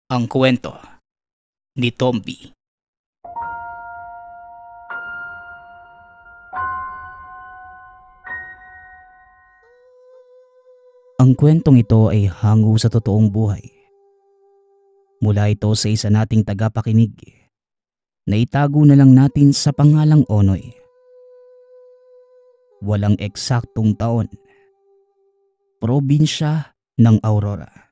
Ang kwento ni Tomby. Ang kwentong ito ay hango sa totoong buhay. Mula ito sa isa nating tagapakinig na itago na lang natin sa pangalang Onoy. Walang eksaktong taon. Probinsya ng Aurora.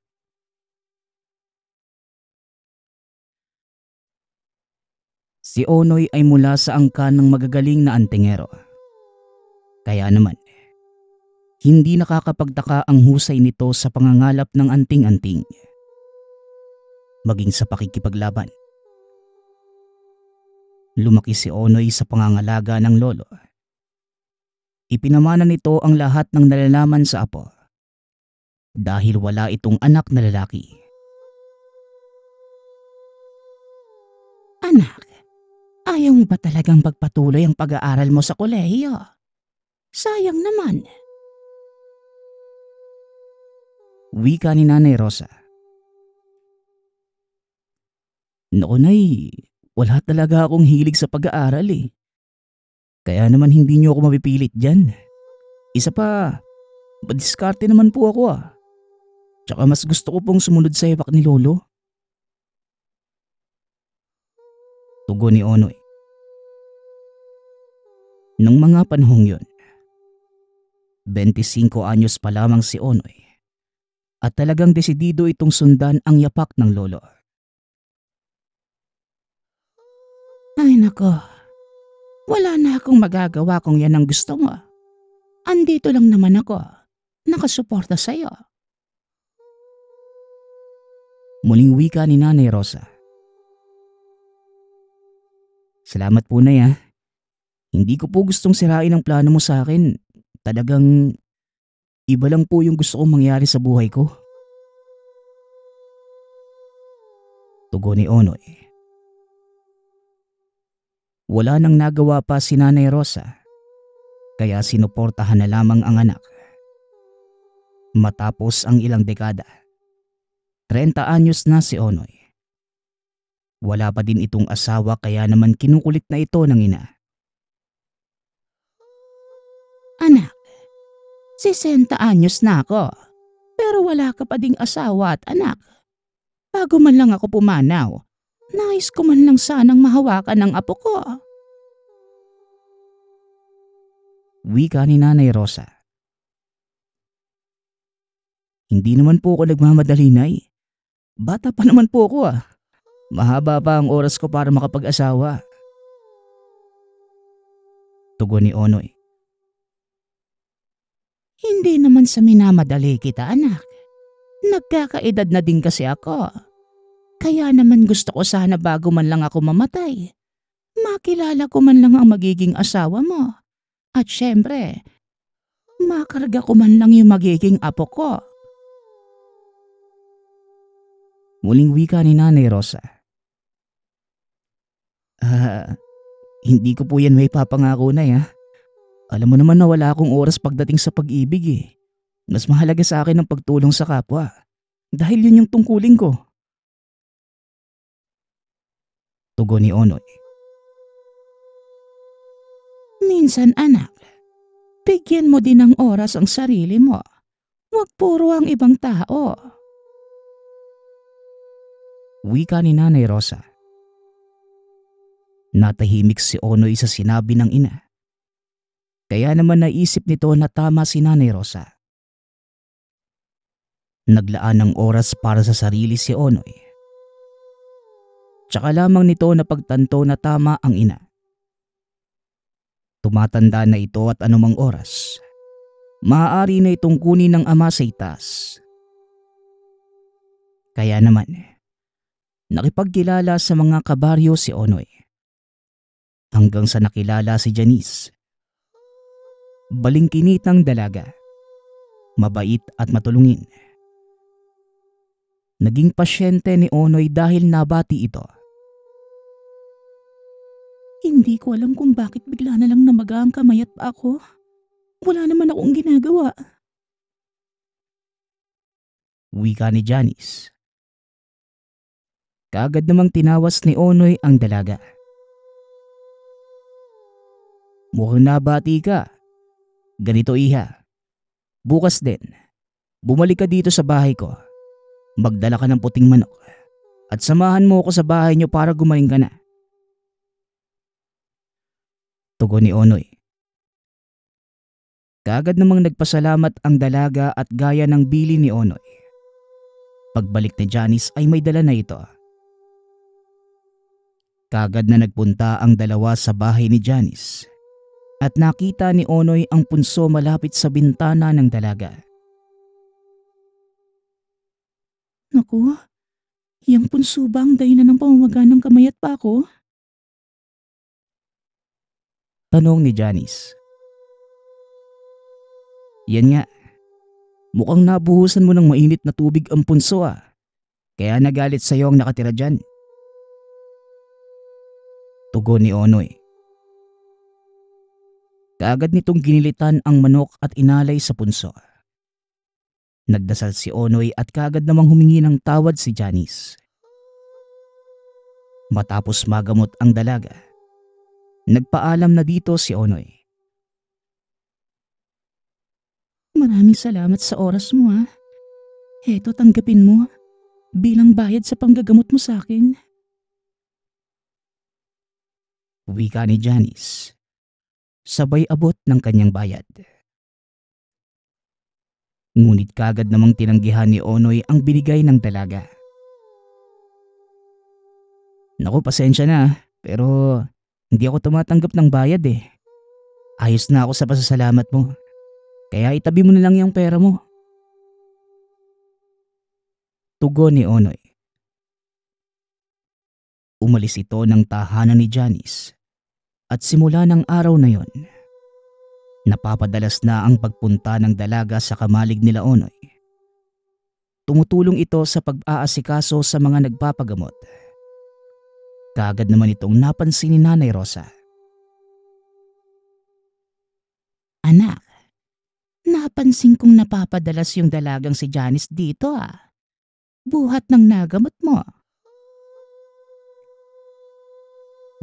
Si Onoy ay mula sa angkan ng magagaling na antingero. Kaya naman, hindi nakakapagtaka ang husay nito sa pangangalap ng anting-anting. Maging sa pakikipaglaban. Lumaki si Onoy sa pangangalaga ng lolo. Ipinamana nito ang lahat ng nalalaman sa apo dahil wala itong anak na lalaki. Anak, ayaw mo ba talagang pagpatuloy ang pag-aaral mo sa kolehiyo? Sayang naman. Wika ni Nanay Rosa. Noon ay wala talaga akong hilig sa pag-aaral eh. Kaya naman hindi niyo ako mapipilit dyan. Isa pa, madiskarte naman po ako ah. Tsaka mas gusto ko pong sumunod sa ipak ni Lolo. Tugon ni Onoy. Nung mga panahong yun, 25 anyos pa lamang si Onoy at talagang desidido itong sundan ang yapak ng lolo. Ay nako, wala na akong magagawa kung yan ang gusto mo. Andito lang naman ako, nakasuporta sa'yo. Muling wika ni Nanay Rosa. Salamat po Nay ah. Hindi ko po gustong sirain ang plano mo sa akin. Talagang iba lang po yung gusto kong mangyari sa buhay ko. Tugon ni Onoy. Wala nang nagawa pa si Nanay Rosa, kaya sinuportahan na lamang ang anak. Matapos ang ilang dekada, 30 anyos na si Onoy. Wala pa din itong asawa kaya naman kinukulit na ito ng ina. Anak, 60 anyos na ako, pero wala ka pa ding asawa at anak. Bago man lang ako pumanaw, nais ko man lang sanang mahawakan ng apo ko. Wika ni Nanay Rosa. Hindi naman po ako nagmamadali, Nay. Bata pa naman po ako ah. Mahaba pa ang oras ko para makapag-asawa. Tugon ni Onoy. Hindi naman sa minamadali kita, anak. Nagkakaedad na din kasi ako. Kaya naman gusto ko sana bago man lang ako mamatay, makilala ko man lang ang magiging asawa mo. At syempre, makarga ko man lang yung magiging apo ko. Muling wika ni Nanay Rosa. Hindi ko po yan may papangako na ya. Alam mo naman na wala akong oras pagdating sa pag-ibig eh. Mas mahalaga sa akin ang pagtulong sa kapwa. Dahil yun yung tungkulin ko. Tugon ni Onoy. Minsan anak, bigyan mo din ng oras ang sarili mo. Huwag puro ang ibang tao. Wika ni Nanay Rosa. Natahimik si Onoy sa sinabi ng ina. Kaya naman naisip nito na tama si Nanay Rosa. Naglaan ng oras para sa sarili si Onoy. Tsaka lamang nito napagtanto na tama ang ina. Tumatanda na ito at anumang oras, maaari na itong kunin ng ama sa itaas. Kaya naman, nakipagkilala sa mga kabaryo si Onoy. Hanggang sa nakilala si Janice. Balingkinitang dalaga, mabait at matulungin. Naging pasyente ni Onoy dahil nabati ito. Hindi ko alam kung bakit bigla na lang namaga ang kamay at paa ko. Wala naman akong ginagawa. Wika ni Janice. Kaagad namang tinawas ni Onoy ang dalaga. Mukhang nabati ka. Ganito iha, bukas din, bumalik ka dito sa bahay ko. Magdala ka ng puting manok at samahan mo ako sa bahay niyo para gumaling ka na. Tugon ni Onoy. Kaagad namang nagpasalamat ang dalaga at gaya ng bili ni Onoy. Pagbalik ni Janice ay may dala na ito. Kaagad na nagpunta ang dalawa sa bahay ni Janice at nakita ni Onoy ang punso malapit sa bintana ng dalaga. Naku, yang punso ba ang dahilan ng pamamaga ng kamay at pako? Tanong ni Janice. Yan nga, mukhang nabuhusan mo ng mainit na tubig ang punso ah. Kaya nagalit sa'yo ang nakatira dyan. Tugon ni Onoy. Kaagad nitong ginilitan ang manok at inalay sa punso. Nagdasal si Onoy at kaagad namang humingi ng tawad si Janice. Matapos magamot ang dalaga, nagpaalam na dito si Onoy. Maraming salamat sa oras mo ha. Eto, tanggapin mo bilang bayad sa panggagamot mo sa akin. Wika ni Janice, sabay abot ng kanyang bayad. Ngunit kagad namang tinanggihan ni Onoy ang binigay ng dalaga. Naku, pasensya na pero hindi ako tumatanggap ng bayad eh. Ayos na ako sa pasasalamat mo. Kaya itabi mo na lang yung pera mo. Tugon ni Onoy. Umalis ito ng tahanan ni Janice at simula ng araw na yon, napapadalas na ang pagpunta ng dalaga sa kamalig nila Onoy. Tumutulong ito sa pag-aasikaso sa mga nagpapagamot. Kaagad naman itong napansin ni Nanay Rosa. Anak, napansin kong napapadalas yung dalagang si Janice dito ah. Buhat ng nagamot mo.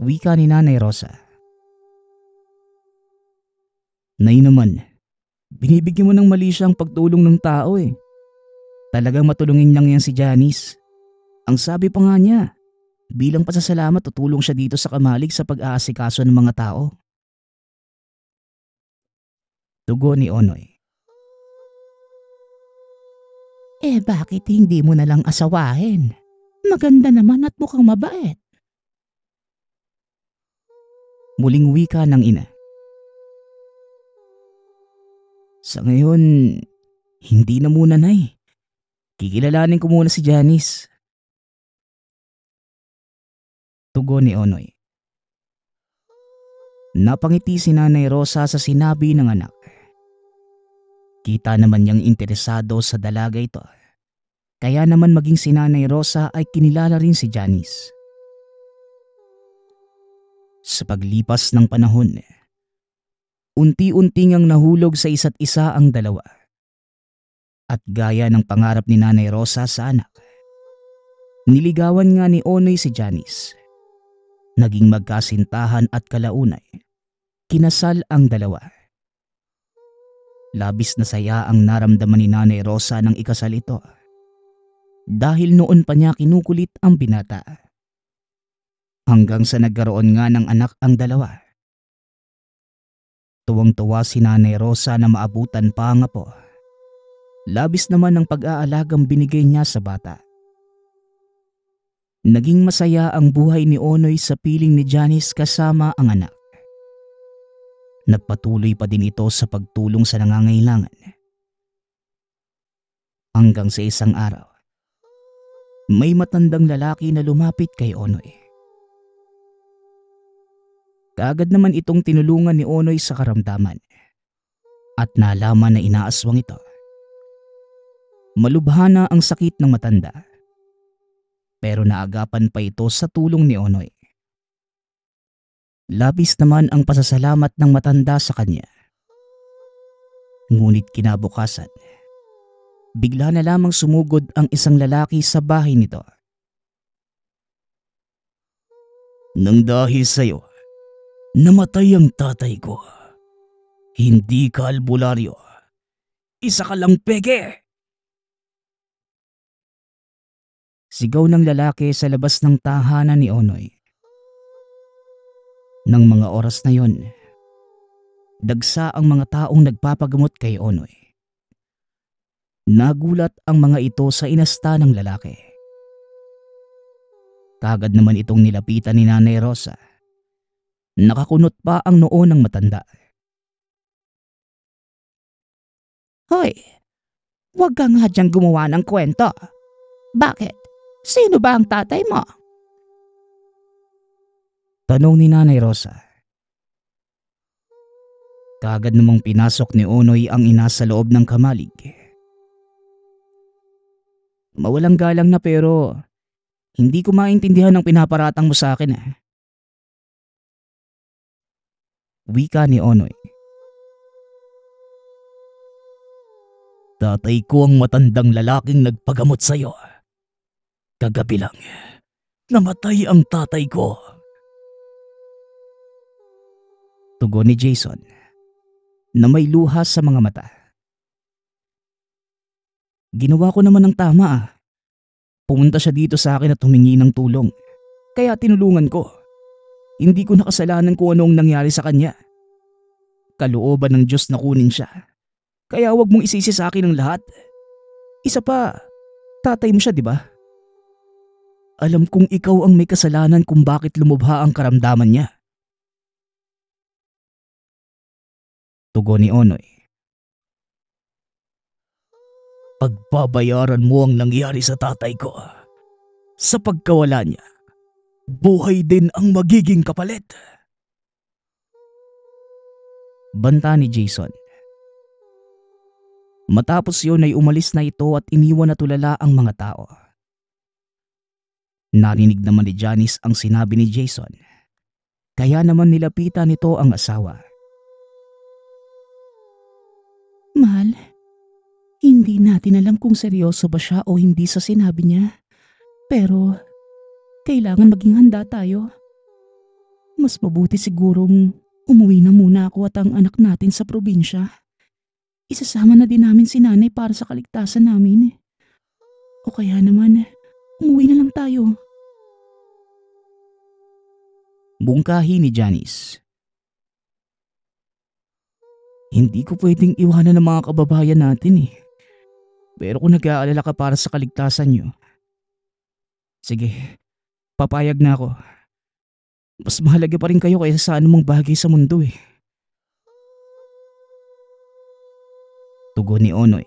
Wika ni Nanay Rosa. Nay naman, binibigyan mo ng mali siyang pagtulong ng tao eh. Talagang matulungin lang yan si Janice. Ang sabi pa nga niya, bilang pasasalamat tutulong siya dito sa kamalig sa pag-aasikaso ng mga tao. Tugon ni Onoy. Bakit hindi mo na lang asawahin? Maganda naman at mukhang mabait. Muling wika ng ina. Sa ngayon, hindi na muna nay. Kikilalanin ko muna si Janice. Tugon ni Onoy. Napangiti si Nanay Rosa sa sinabi ng anak. Kita naman niyang interesado sa dalaga ito. Kaya naman maging si Nanay Rosa ay kinilala rin si Janice. Sa paglipas ng panahon, unti-unti ngang nahulog sa isa't isa ang dalawa. At gaya ng pangarap ni Nanay Rosa sa anak, niligawan nga ni Onoy si Janice. Naging magkasintahan at kalaunay, kinasal ang dalawa. Labis na saya ang naramdaman ni Nanay Rosa nang ikasal ito. Dahil noon pa niya kinukulit ang binata. Hanggang sa nagkaroon nga ng anak ang dalawa. Tuwang-tuwa si Nanay Rosa na maabutan pa ang apo. Labis naman ang pag-aalagang binigay niya sa bata. Naging masaya ang buhay ni Onoy sa piling ni Janice kasama ang anak. Nagpatuloy pa din ito sa pagtulong sa nangangailangan. Hanggang sa isang araw, may matandang lalaki na lumapit kay Onoy. Kaagad naman itong tinulungan ni Onoy sa karamdaman at nalaman na inaaswang ito. Malubha na ang sakit ng matanda, pero naagapan pa ito sa tulong ni Onoy. Labis naman ang pasasalamat ng matanda sa kanya. Ngunit kinabukasan, bigla na lamang sumugod ang isang lalaki sa bahay nito. Nang dahil sa'yo, namatay ang tatay ko. Hindi ka albularyo. Isa ka lang peke! Sigaw ng lalaki sa labas ng tahanan ni Onoy. Nang mga oras na yon, dagsa ang mga taong nagpapagamot kay Onoy. Nagulat ang mga ito sa inasta ng lalaki. Kagad naman itong nilapitan ni Nanay Rosa. Nakakunot pa ang noo ng matanda. Hoy, huwag ka nga diyang gumawa ng kwento. Bakit? Sino ba ang tatay mo? Tanong ni Nanay Rosa. Kagad namang pinasok ni Onoy ang ina sa loob ng kamalig. Mawalang galang na pero hindi ko maintindihan ang pinaparatang mo sa akin. Wika ni Onoy. Tatay ko ang matandang lalaking nagpagamot sa'yo. Kagabi lang, namatay ang tatay ko. Tugon ni Jason na may luha sa mga mata. Ginawa ko naman ang tama. Pumunta siya dito sa akin at humingi ng tulong. Kaya tinulungan ko. Hindi ko nakasalanan kung anong nangyari sa kanya. Kalooban ng Diyos na kunin siya. Kaya wag mong isisi sa akin ang lahat. Isa pa, tatay mo siya, di ba? Alam kong ikaw ang may kasalanan kung bakit lumubha ang karamdaman niya. Tugon ni Onoy. Pagbabayaran mo ang nangyari sa tatay ko. Sa pagkawala niya, buhay din ang magiging kapalit. Banta ni Jason. Matapos yun ay umalis na ito at iniwan na tulala ang mga tao. Narinig naman ni Janice ang sinabi ni Jason. Kaya naman nilapitan nito ang asawa. Mahal, hindi natin alam kung seryoso ba siya o hindi sa sinabi niya. Pero, kailangan maging handa tayo. Mas mabuti sigurong umuwi na muna ako at ang anak natin sa probinsya. Isasama na din namin si nanay para sa kaligtasan namin. O kaya naman, umuwi na lang tayo. Bungkahi ni Janice. Hindi ko pwedeng iwanan ng mga kababayan natin eh. Pero kung nag-aalala ka para sa kaligtasan niyo, sige, papayag na ako. Mas mahalaga pa rin kayo kaysa sa anumang bagay sa mundo eh. Tugon ni Onoy.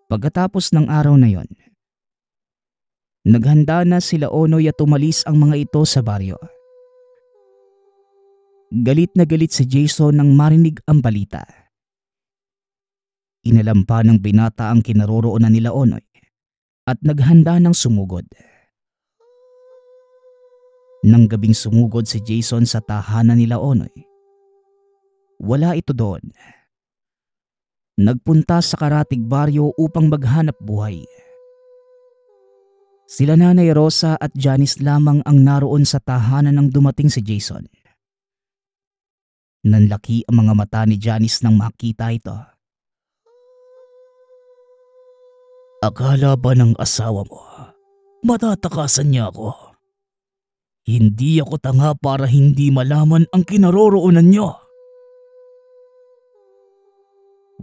Pagkatapos ng araw na yon, naghanda na sila Onoy at umalis ang mga ito sa baryo. Galit na galit si Jason nang marinig ang balita. Inalampa ng binata ang kinaroroonan nila Onoy at naghanda ng sumugod. Nang gabing sumugod si Jason sa tahanan nila Onoy, wala ito doon. Nagpunta sa karatig baryo upang maghanap buhay. Sila Nanay Rosa at Janice lamang ang naroon sa tahanan nang dumating si Jason. Nanlaki ang mga mata ni Janice nang makita ito. Akala ba ng asawa mo, matatakasan niya ako? Hindi ako tanga para hindi malaman ang kinaroroonan niyo.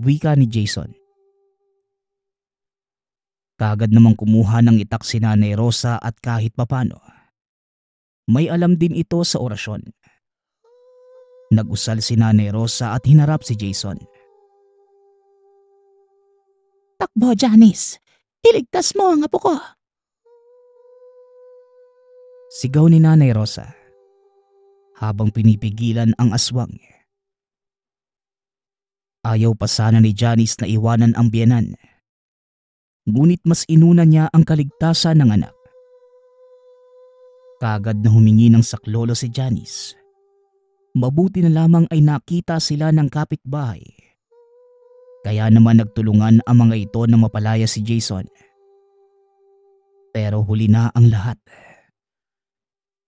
Wika ni Jason. Kagad namang kumuha ng itak si Nanay Rosa at kahit papano, may alam din ito sa orasyon. Nag-usal si Nanay Rosa at hinarap si Jason. Takbo, Janice. Iligtas mo ang apo ko. Sigaw ni Nanay Rosa habang pinipigilan ang aswang. Ayaw pa sana ni Janice na iwanan ang biyenan. Ngunit mas inuna niya ang kaligtasan ng anak. Kagad na humingi ng saklolo si Janice. Mabuti na lamang ay nakita sila ng kapitbahay. Kaya naman nagtulungan ang mga ito na mapalaya si Jason. Pero huli na ang lahat.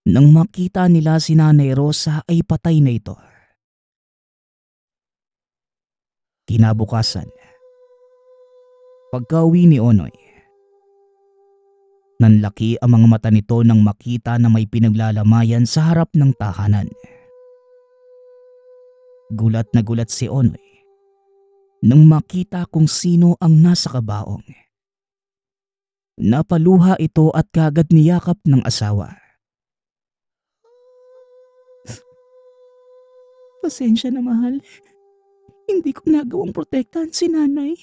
Nang makita nila si Nanay Rosa ay patay na ito. Kinabukasan, pagka-uwi ni Onoy, nanlaki ang mga mata nito nang makita na may pinaglalamayan sa harap ng tahanan. Gulat na gulat si Onoy nang makita kung sino ang nasa kabaong. Napaluha ito at kagad niyakap ng asawa. Pasensya na, mahal. Hindi ko nagawang protektahan si nanay.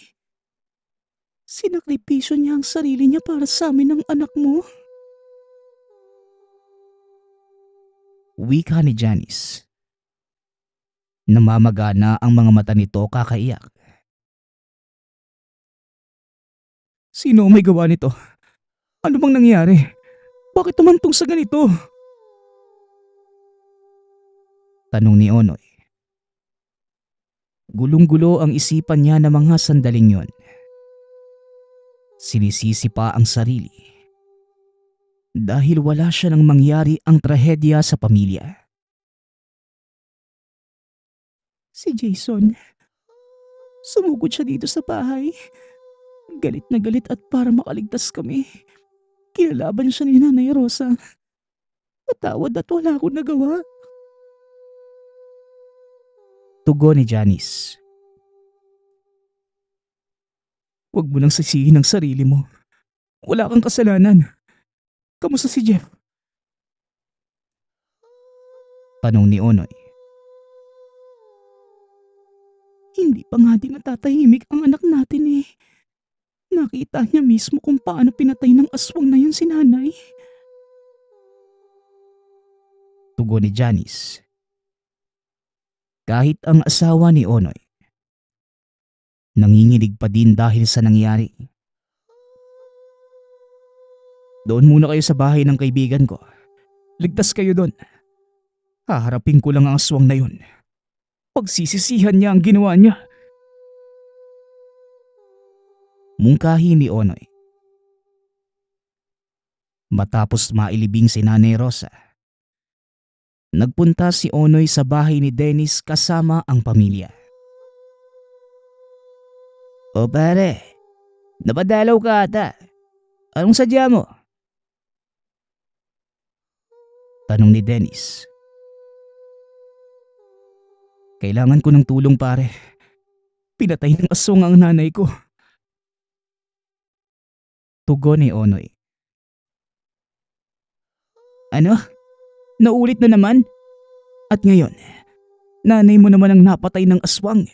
Sinakripisyo niya ang sarili niya para sa amin ng anak mo. Wika ni Janice. Namamagana ang mga mata nito kakaiyak. Sino ang may gawa nito? Ano bang nangyari? Bakit tumantong sa ganito? Tanong ni Onoy. Gulong-gulo ang isipan niya na mga sandaling yon. Sinisisi pa ang sarili. Dahil wala siya nang mangyari ang trahedya sa pamilya. Si Jason. Sumugod siya dito sa bahay. Galit na galit at para makaligtas kami. Kinalaban siya ni Nanay Rosa. Patawad at wala akong nagawa. Tugon ni Janice. Huwag mo nang sisihin ang sarili mo. Wala kang kasalanan. Kamusta si Jeff? Tanong ni Onoy. Hindi pa nga din natatahimik ang anak natin eh. Nakita niya mismo kung paano pinatay ng aswang na yun si nanay. Tugon ni Janice. Kahit ang asawa ni Onoy, nanginginig pa din dahil sa nangyari. Doon muna kayo sa bahay ng kaibigan ko. Ligtas kayo doon. Haharapin ko lang ang aswang na yun. Pagsisisihan niya ang ginawa niya. Mungkahi ni Onoy. Matapos mailibing si Nanay Rosa, nagpunta si Onoy sa bahay ni Dennis kasama ang pamilya. O pare, napadalaw ka ata. Anong sadya mo? Tanong ni Dennis. Kailangan ko ng tulong pare. Pinatay ng aswang ang nanay ko. Tugon ni Onoy. Ano? Naulit na naman? At ngayon, nanay mo naman ang napatay ng aswang.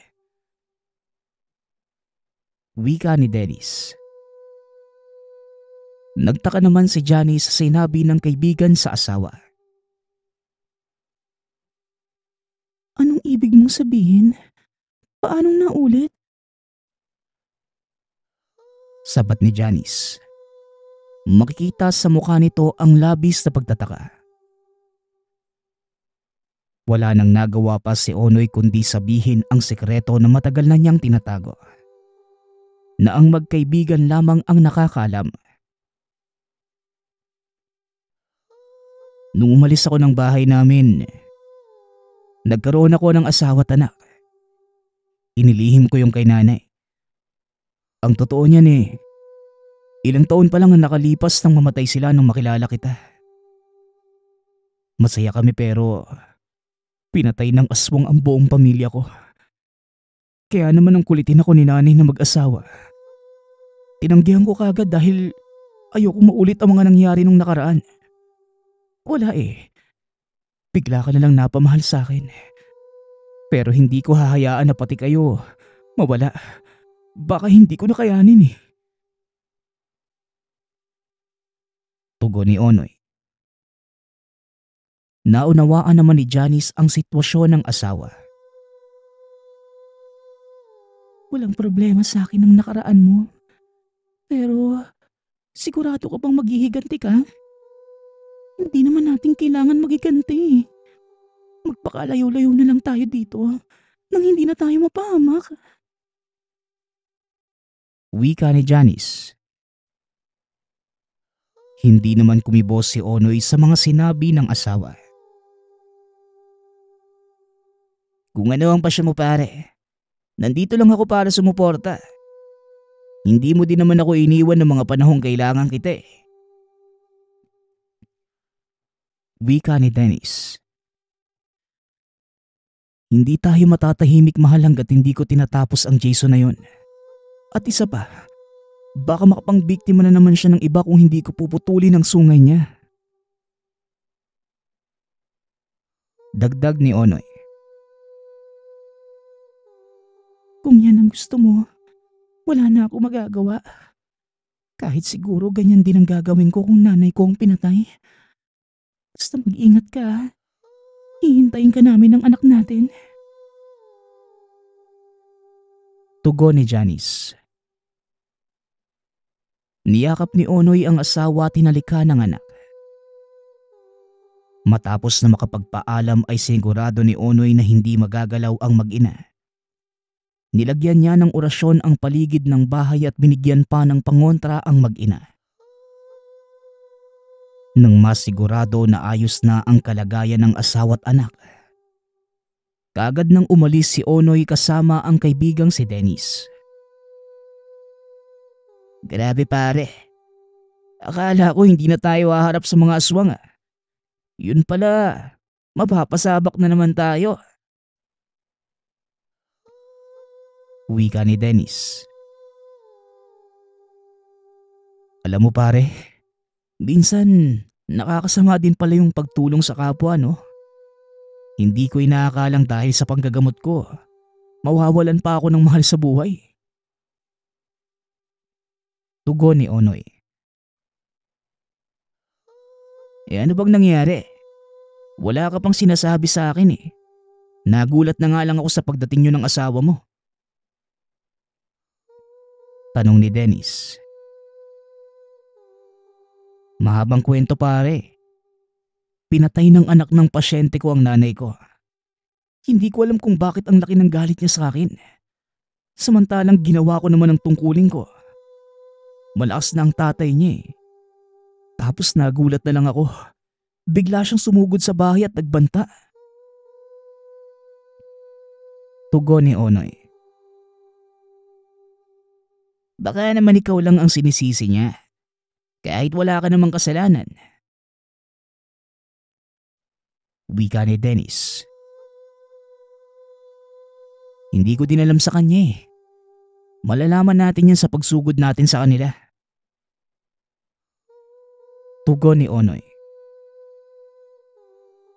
Wika ni Dennis. Nagtaka naman si Johnny sa sinabi ng kaibigan sa asawa. Anong ibig mong sabihin? Paanong naulit? Sabat ni Janice. Makikita sa mukha nito ang labis na pagtataka. Wala nang nagawa pa si Onoy kundi sabihin ang sekreto na matagal na niyang tinatago. Na ang magkaibigan lamang ang nakakaalam. Nung umalis ako ng bahay namin, nagkaroon ako ng asawa at anak. Inilihim ko yung kay nanay. Ang totoo niyan ilang taon pa lang ang nakalipas nang mamatay sila nung makilala kita. Masaya kami pero pinatay ng aswang ang buong pamilya ko. Kaya naman ang kulitin ako ni nanay na mag-asawa. Tinanggihan ko kagad dahil ayoko maulit ang mga nangyari nung nakaraan. Wala bigla ka na lang napamahal sa akin. Pero hindi ko hahayaan na pati kayo mawala. Baka hindi ko na kayanin Tugon ni Onoy. Naunawaan naman ni Janice ang sitwasyon ng asawa. Walang problema sa akin ang nakaraan mo. Pero sigurado ka bang maghihiganti ka? Hindi naman natin kailangan magiganti. Magpakalayo-layo na lang tayo dito nang hindi na tayo mapahamak. Wika ni Janice. Hindi naman kumibos si Onoy sa mga sinabi ng asawa. Kung ano ang pasya mo pare, nandito lang ako para sumuporta. Hindi mo din naman ako iniwan ng mga panahong kailangan kita eh. Wika ni Dennis. Hindi tayo matatahimik mahal hanggat hindi ko tinatapos ang Jason na yon. At isa pa, baka makapangbiktima na naman siya ng iba kung hindi ko puputulin ang sungay niya. Dagdag ni Onoy. Kung yan ang gusto mo, wala na ako magagawa. Kahit siguro ganyan din ang gagawin ko kung nanay ko ang pinatay. Basta mag-ingat ka ha. Hihintayin ka namin ng anak natin. Tugon ni Janice. Niyakap ni Onoy ang asawa at hinalika ng anak. Matapos na makapagpaalam ay sigurado ni Onoy na hindi magagalaw ang mag-ina. Nilagyan niya ng orasyon ang paligid ng bahay at binigyan pa ng pangontra ang mag-ina. Nang masigurado na ayos na ang kalagayan ng asawa't anak, kaagad nang umalis si Onoy kasama ang kaibigang si Dennis. Grabe pare, akala ko hindi na tayo haharap sa mga aswang ah. Yun pala, mapapasabak na naman tayo. Wika ni Dennis. Alam mo pare, minsan nakakasama din pala yung pagtulong sa kapwa no? Hindi ko inaakalang dahil sa panggagamot ko, mawawalan pa ako ng mahal sa buhay. Tugon ni Onoy. Ano bang nangyari? Wala ka pang sinasabi sa akin eh. Nagulat na nga lang ako sa pagdating nyo ng asawa mo. Tanong ni Dennis. Mahabang kwento pare. Pinatay ng anak ng pasyente ko ang nanay ko. Hindi ko alam kung bakit ang laki ng galit niya sa akin. Samantalang ginawa ko naman ang tungkulin ko. Malakas na ang tatay niya eh. Tapos nagulat na lang ako. Bigla siyang sumugod sa bahay at nagbanta. Tugon ni Onoy. Baka naman ikaw lang ang sinisisi niya. Kahit wala ka namang kasalanan. Wika ni Dennis. Hindi ko din alam sa kanya eh. Malalaman natin yan sa pagsugod natin sa kanila. Tugon ni Onoy.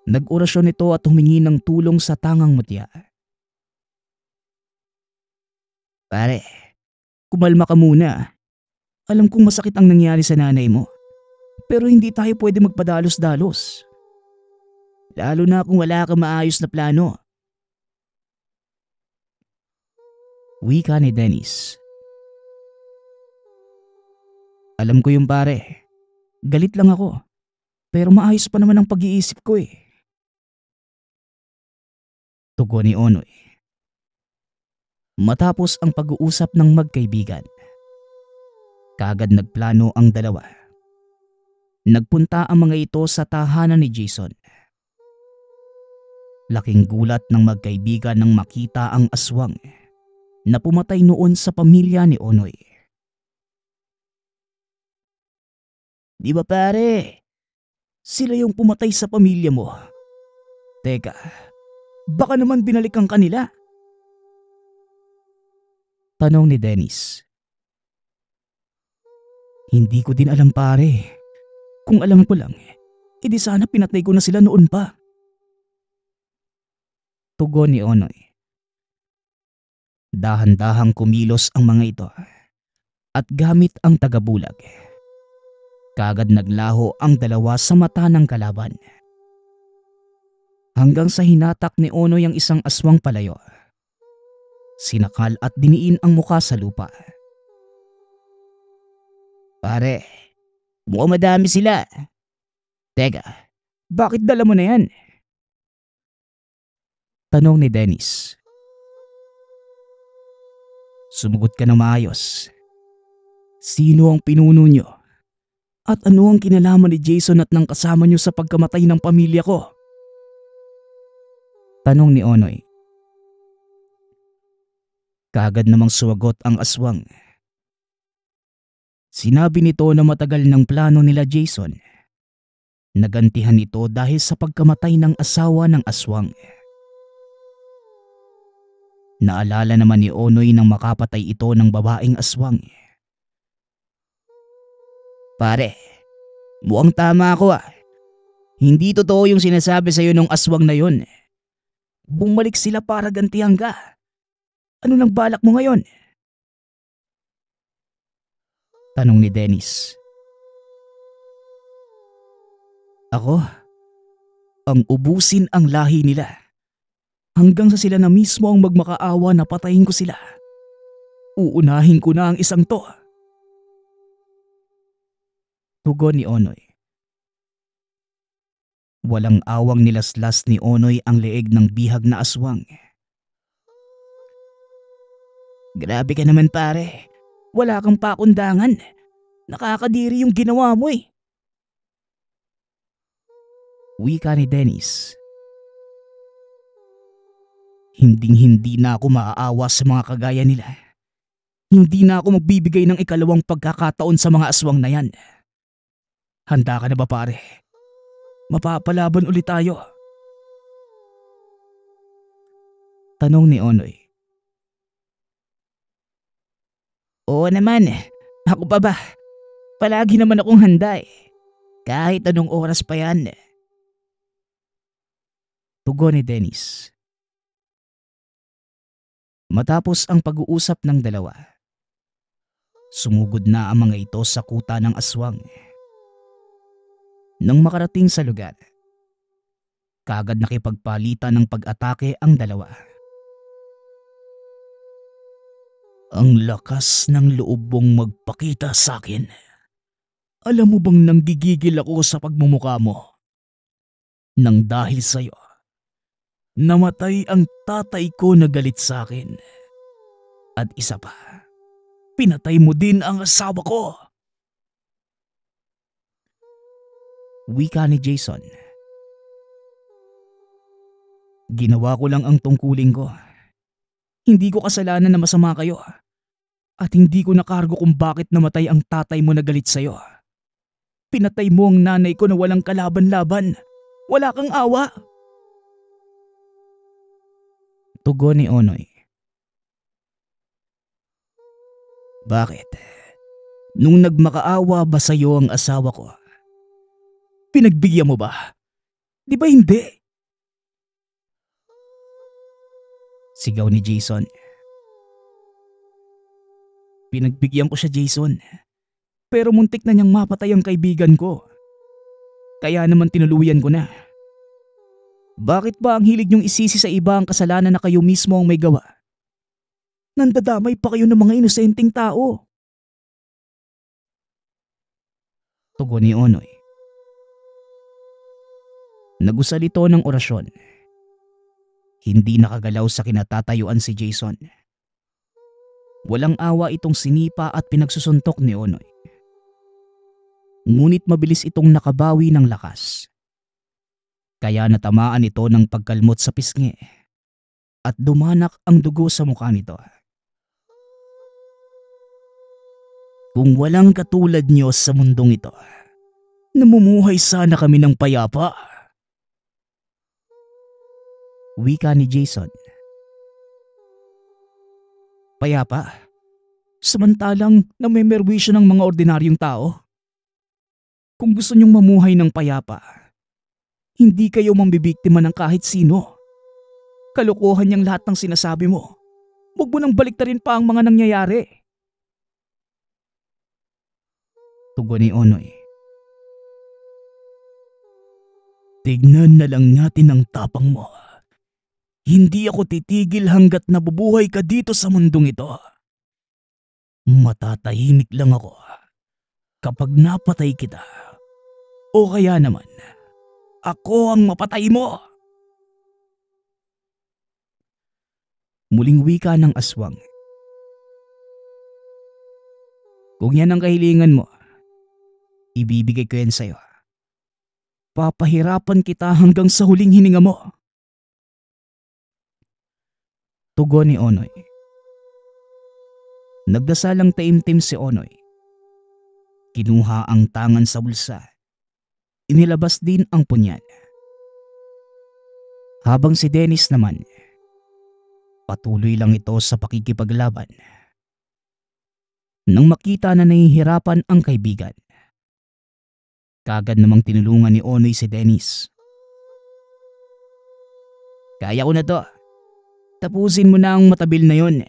Nag-orasyon ito at humingi ng tulong sa tangang mutya. Pare, kumalma ka muna. Alam kong masakit ang nangyari sa nanay mo. Pero hindi tayo pwede magpadalos-dalos. Lalo na kung wala kang maayos na plano. Wika ni Dennis. Alam ko yung pare. Galit lang ako. Pero maayos pa naman ang pag-iisip ko eh. Tugon ni Onoy. Matapos ang pag-uusap ng magkaibigan, kaagad nagplano ang dalawa. Nagpunta ang mga ito sa tahanan ni Jason. Laking gulat ng magkaibigan nang makita ang aswang na pumatay noon sa pamilya ni Onoy. Di ba pare? Sila yung pumatay sa pamilya mo. Teka, baka naman binalikan kanila? Tanong ni Dennis. Hindi ko din alam pare. Kung alam ko lang, edi sana pinatay ko na sila noon pa. Tugon ni Onoy. Dahan-dahang kumilos ang mga ito at gamit ang tagabulag. Kaagad naglaho ang dalawa sa mata ng kalaban. Hanggang sa hinatak ni Onoy ang isang aswang palayo. Sinakal at diniin ang muka sa lupa. Pare, mukhang madami sila. Teka, bakit dala mo na yan? Tanong ni Dennis. Sumugot ka na maayos. Sino ang pinuno nyo? At ano ang kinalaman ni Jason at ng kasama niyo sa pagkamatay ng pamilya ko? Tanong ni Onoy. Kaagad namang suwagot ang aswang. Sinabi nito na matagal ng plano nila Jason. Nagantihan ito dahil sa pagkamatay ng asawa ng aswang. Naalala naman ni Onoy nang makapatay ito ng babaeng aswang. Pare, mukhang tama ako ah. Hindi totoo yung sinasabi sa'yo ng aswang na yun. Bumalik sila para gantihan ka. Ano nang balak mo ngayon? Tanong ni Dennis. Ako, ang ubusin ang lahi nila. Hanggang sa sila na mismo ang magmakaawa na patayin ko sila. Uunahin ko na ang isang to. Tugon ni Onoy. Walang awang nilaslas ni Onoy ang leeg ng bihag na aswang. Grabe ka naman pare. Wala kang pakundangan. Nakakadiri yung ginawa mo eh. Wika ni Dennis. Hinding-hindi na ako maaawa sa mga kagaya nila. Hindi na ako magbibigay ng ikalawang pagkakataon sa mga aswang na yan. Handa ka na ba pare? Mapapalaban ulit tayo. Tanong ni Onoy. Oo naman, ako pa ba? Palagi naman akong handa eh. Kahit anong oras pa yan. Tugon ni Dennis. Matapos ang pag-uusap ng dalawa, sumugod na ang mga ito sa kuta ng aswang. Nang makarating sa lugar, kaagad nakipagpalitan ng pag-atake ang dalawa. Ang lakas ng loob mong magpakita sa akin. Alam mo bang nanggigigil ako sa pagmumukha mo? Nang dahil sa'yo, namatay ang tatay ko na galit sa akin. At isa pa, pinatay mo din ang asawa ko. Wika ni Jason. Ginawa ko lang ang tungkulin ko. Hindi ko kasalanan na masama kayo. At hindi ko nakargo kung bakit namatay ang tatay mo na galit sa'yo. Pinatay mo ang nanay ko na walang kalaban-laban. Wala kang awa. Tugon ni Onoy. Bakit? Nung nagmakaawa ba sa'yo ang asawa ko? Pinagbigyan mo ba? Di ba hindi? Sigaw ni Jason. Pinagbigyan ko siya Jason. Pero muntik na niyang mapatay ang kaibigan ko. Kaya naman tinuluyan ko na. Bakit ba ang hilig niyong isisi sa iba ang kasalanan na kayo mismo ang may gawa? Nandadamay pa kayo ng mga inosenteng tao. Tugon ni Onoy. Nagusal ito ng orasyon. Hindi nakagalaw sa kinatatayuan si Jason. Walang awa itong sinipa at pinagsusuntok ni Onoy. Ngunit mabilis itong nakabawi ng lakas. Kaya natamaan ito ng pagkalmot sa pisngi at dumanak ang dugo sa mukha nito. Kung walang katulad niyo sa mundong ito, namumuhay sana kami ng payapa. Wika ni Jason. Payapa? Samantalang namemerwisyo ng mga ordinaryong tao? Kung gusto niyong mamuhay ng payapa, hindi kayo mambibiktima ng kahit sino. Kalokohan niyang lahat ng sinasabi mo. Huwag mo nang baliktarin pa ang mga nangyayari. Tugon ni Onoy. Tignan na lang natin ang tapang mo. Hindi ako titigil hanggat nabubuhay ka dito sa mundong ito. Matatahimik lang ako kapag napatay kita. O kaya naman, ako ang mapatay mo. Muling wika ng aswang. Kung yan ang kahilingan mo, Ibibigay ko yan sa'yo. Papahirapan kita hanggang sa huling hininga mo. Tugon ni Onoy. Nagdasalang taimtim si Onoy. Kinuha ang tangan sa bulsa. Inilabas din ang punyal. Habang si Dennis naman, patuloy lang ito sa pakikipaglaban. Nang makita na nahihirapan ang kaibigan, kagad namang tinulungan ni Onoy si Dennis. Kaya ko na to. Tapusin mo na ang matabil na yon.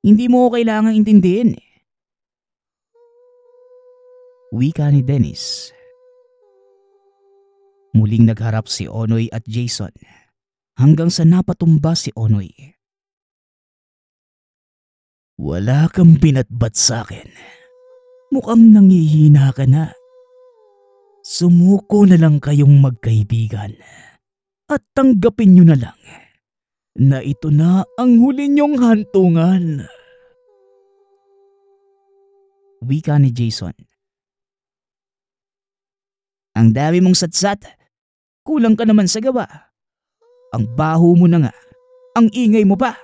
Hindi mo ko kailangang intindihin. Wika ni Dennis. Muling nagharap si Onoy at Jason hanggang sa napatumba si Onoy. Wala kang binatbat sa akin. Mukhang nangihina ka na. Sumuko na lang kayong magkaibigan at tanggapin nyo na lang na ito na ang huli niyong hantungan. Wika ni Jason. Ang dami mong satsat. Kulang ka naman sa gawa. Ang baho mo na nga. Ang ingay mo pa.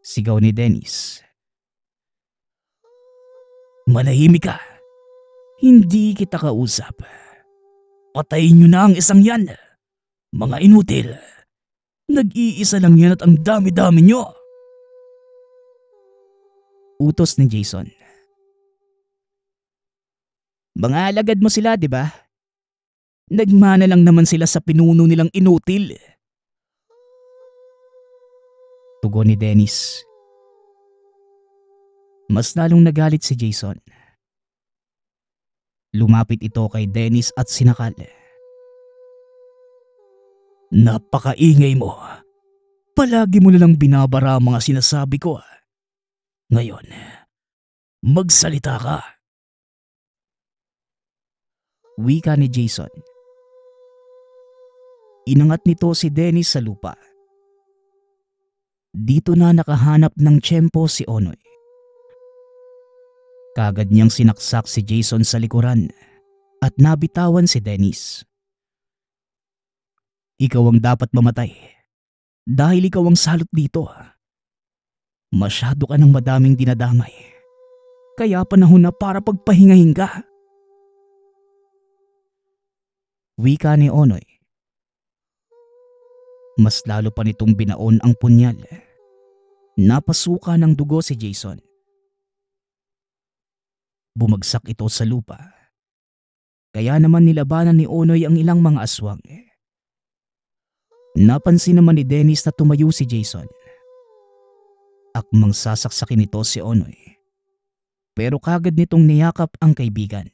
Sigaw ni Dennis. Manahimik ka. Hindi kita kausap. Patayin nyo na ang isang yan. Mga inutil. Nag-iisa lang yan at ang dami-dami nyo. Utos ni Jason. Mga alagad mo sila, di ba? Nagmana lang naman sila sa pinuno nilang inutil. Tugon ni Dennis. Mas lalong nagalit si Jason. Lumapit ito kay Dennis at sinakal. Napakaingay mo. Palagi mo nalang binabara ang mga sinasabi ko. Ngayon, magsalita ka. Wika ni Jason. Inangat nito si Dennis sa lupa. Dito na nakahanap ng tiyempo si Onoy. Kagad niyang sinaksak si Jason sa likuran at nabitawan si Dennis. Ikaw ang dapat mamatay dahil ikaw ang salot dito. Masyado ka ng madaming dinadamay. Kaya panahon na para pagpahingahin ka. Wika ni Onoy. Mas lalo pa nitong binaon ang punyal. Napasuka ng dugo si Jason. Bumagsak ito sa lupa. Kaya naman nilabanan ni Onoy ang ilang mga aswang. Napansin naman ni Dennis na tumayo si Jason. Akmang sasaksakin ito si Onoy. Pero kagad nitong niyakap ang kaibigan.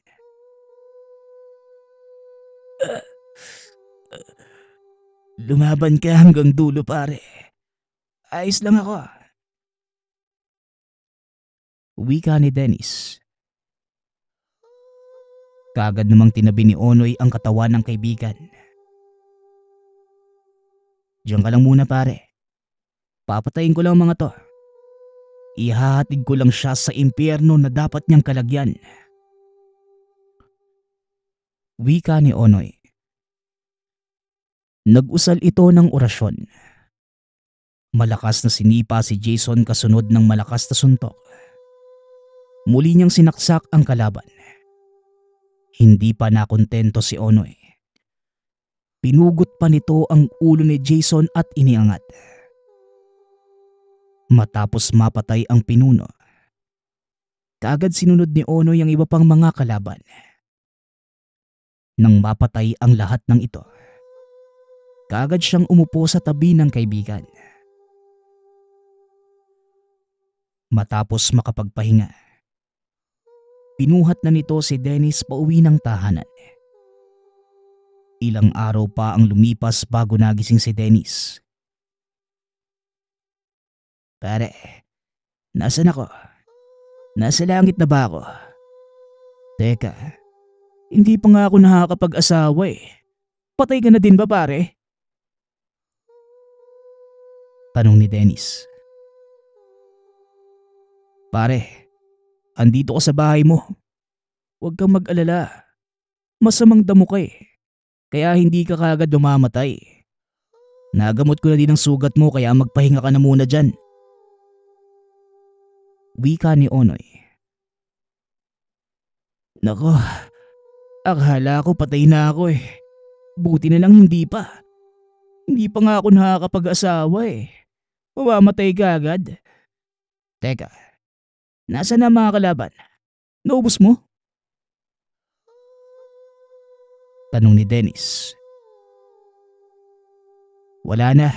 Lumaban ka hanggang dulo, pare. Ayos lang ako. Wika ni Dennis. Kagad namang tinabi ni Onoy ang katawan ng kaibigan. Diyan ka lang muna, pare. Papatayin ko lang mga to. Ihahatid ko lang siya sa impyerno na dapat niyang kalagyan. Wika ni Onoy. Nag-usal ito ng orasyon. Malakas na sinipa si Jason kasunod ng malakas na suntok. Muli niyang sinaksak ang kalaban. Hindi pa nakontento si Onoy. Pinugot pa nito ang ulo ni Jason at iniangat. Matapos mapatay ang pinuno, kaagad sinunod ni Onoy ang iba pang mga kalaban. Nang mapatay ang lahat ng ito, kaagad siyang umupo sa tabi ng kaibigan. Matapos makapagpahinga, pinuhat na nito si Dennis pauwi ng tahanan. Ilang araw pa ang lumipas bago nagising si Dennis. Pare, nasan ako? Nasa langit na ba ako? Teka, hindi pa nga ako nakakapag-asawa eh. Patay ka na din ba, pare? Tanong ni Dennis. Pare, andito ko sa bahay mo. Huwag kang mag-alala. Masamang damo ka eh. Kaya hindi ka kaagad mamamatay. Nagamot ko na din ang sugat mo kaya magpahinga ka na muna dyan. Wika ni Onoy. Nako, akala ko patay na ako eh. Buti na lang hindi pa. Hindi pa nga ako nakakapag-asawa eh. Mamamatay ka agad. Teka, nasa na mga kalaban? Naubos mo? Tanong ni Dennis. Wala na.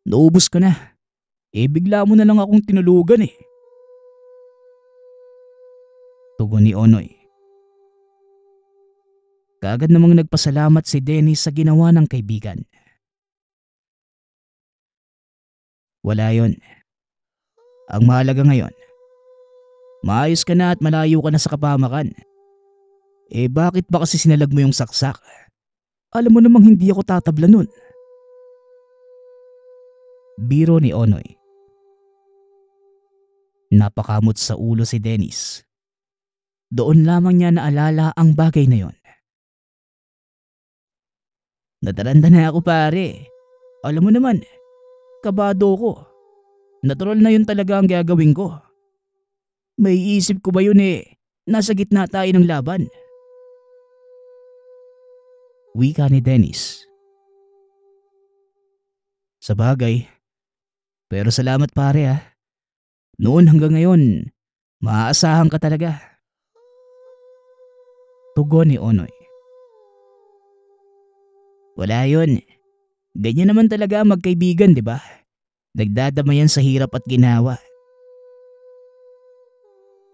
Naubos ko na. Bigla mo na lang akong tinulugan eh. Tugon ni Onoy. Kaagad namang nagpasalamat si Dennis sa ginawa ng kaibigan. Wala yon. Ang mahalaga ngayon, maayos ka na at malayo ka na sa kapamakan. Bakit ba kasi sinalag mo yung saksak? Alam mo namang hindi ako tatabla nun. Biro ni Onoy. Napakamot sa ulo si Dennis. Doon lamang niya naalala ang bagay na yon. Nataranda na ako pare. Alam mo naman, kabado ko. Natural na yun talaga ang gagawin ko. May isip ko ba yun nasa gitna tayo ng laban? Wika ni Dennis. Sa bagay, pero salamat pare ah. Noon hanggang ngayon, maaasahan ka talaga. Tugon ni Onoy. Wala yun. Ganyan naman talaga magkaibigan, di ba? Nagdadamayan sa hirap at ginawa.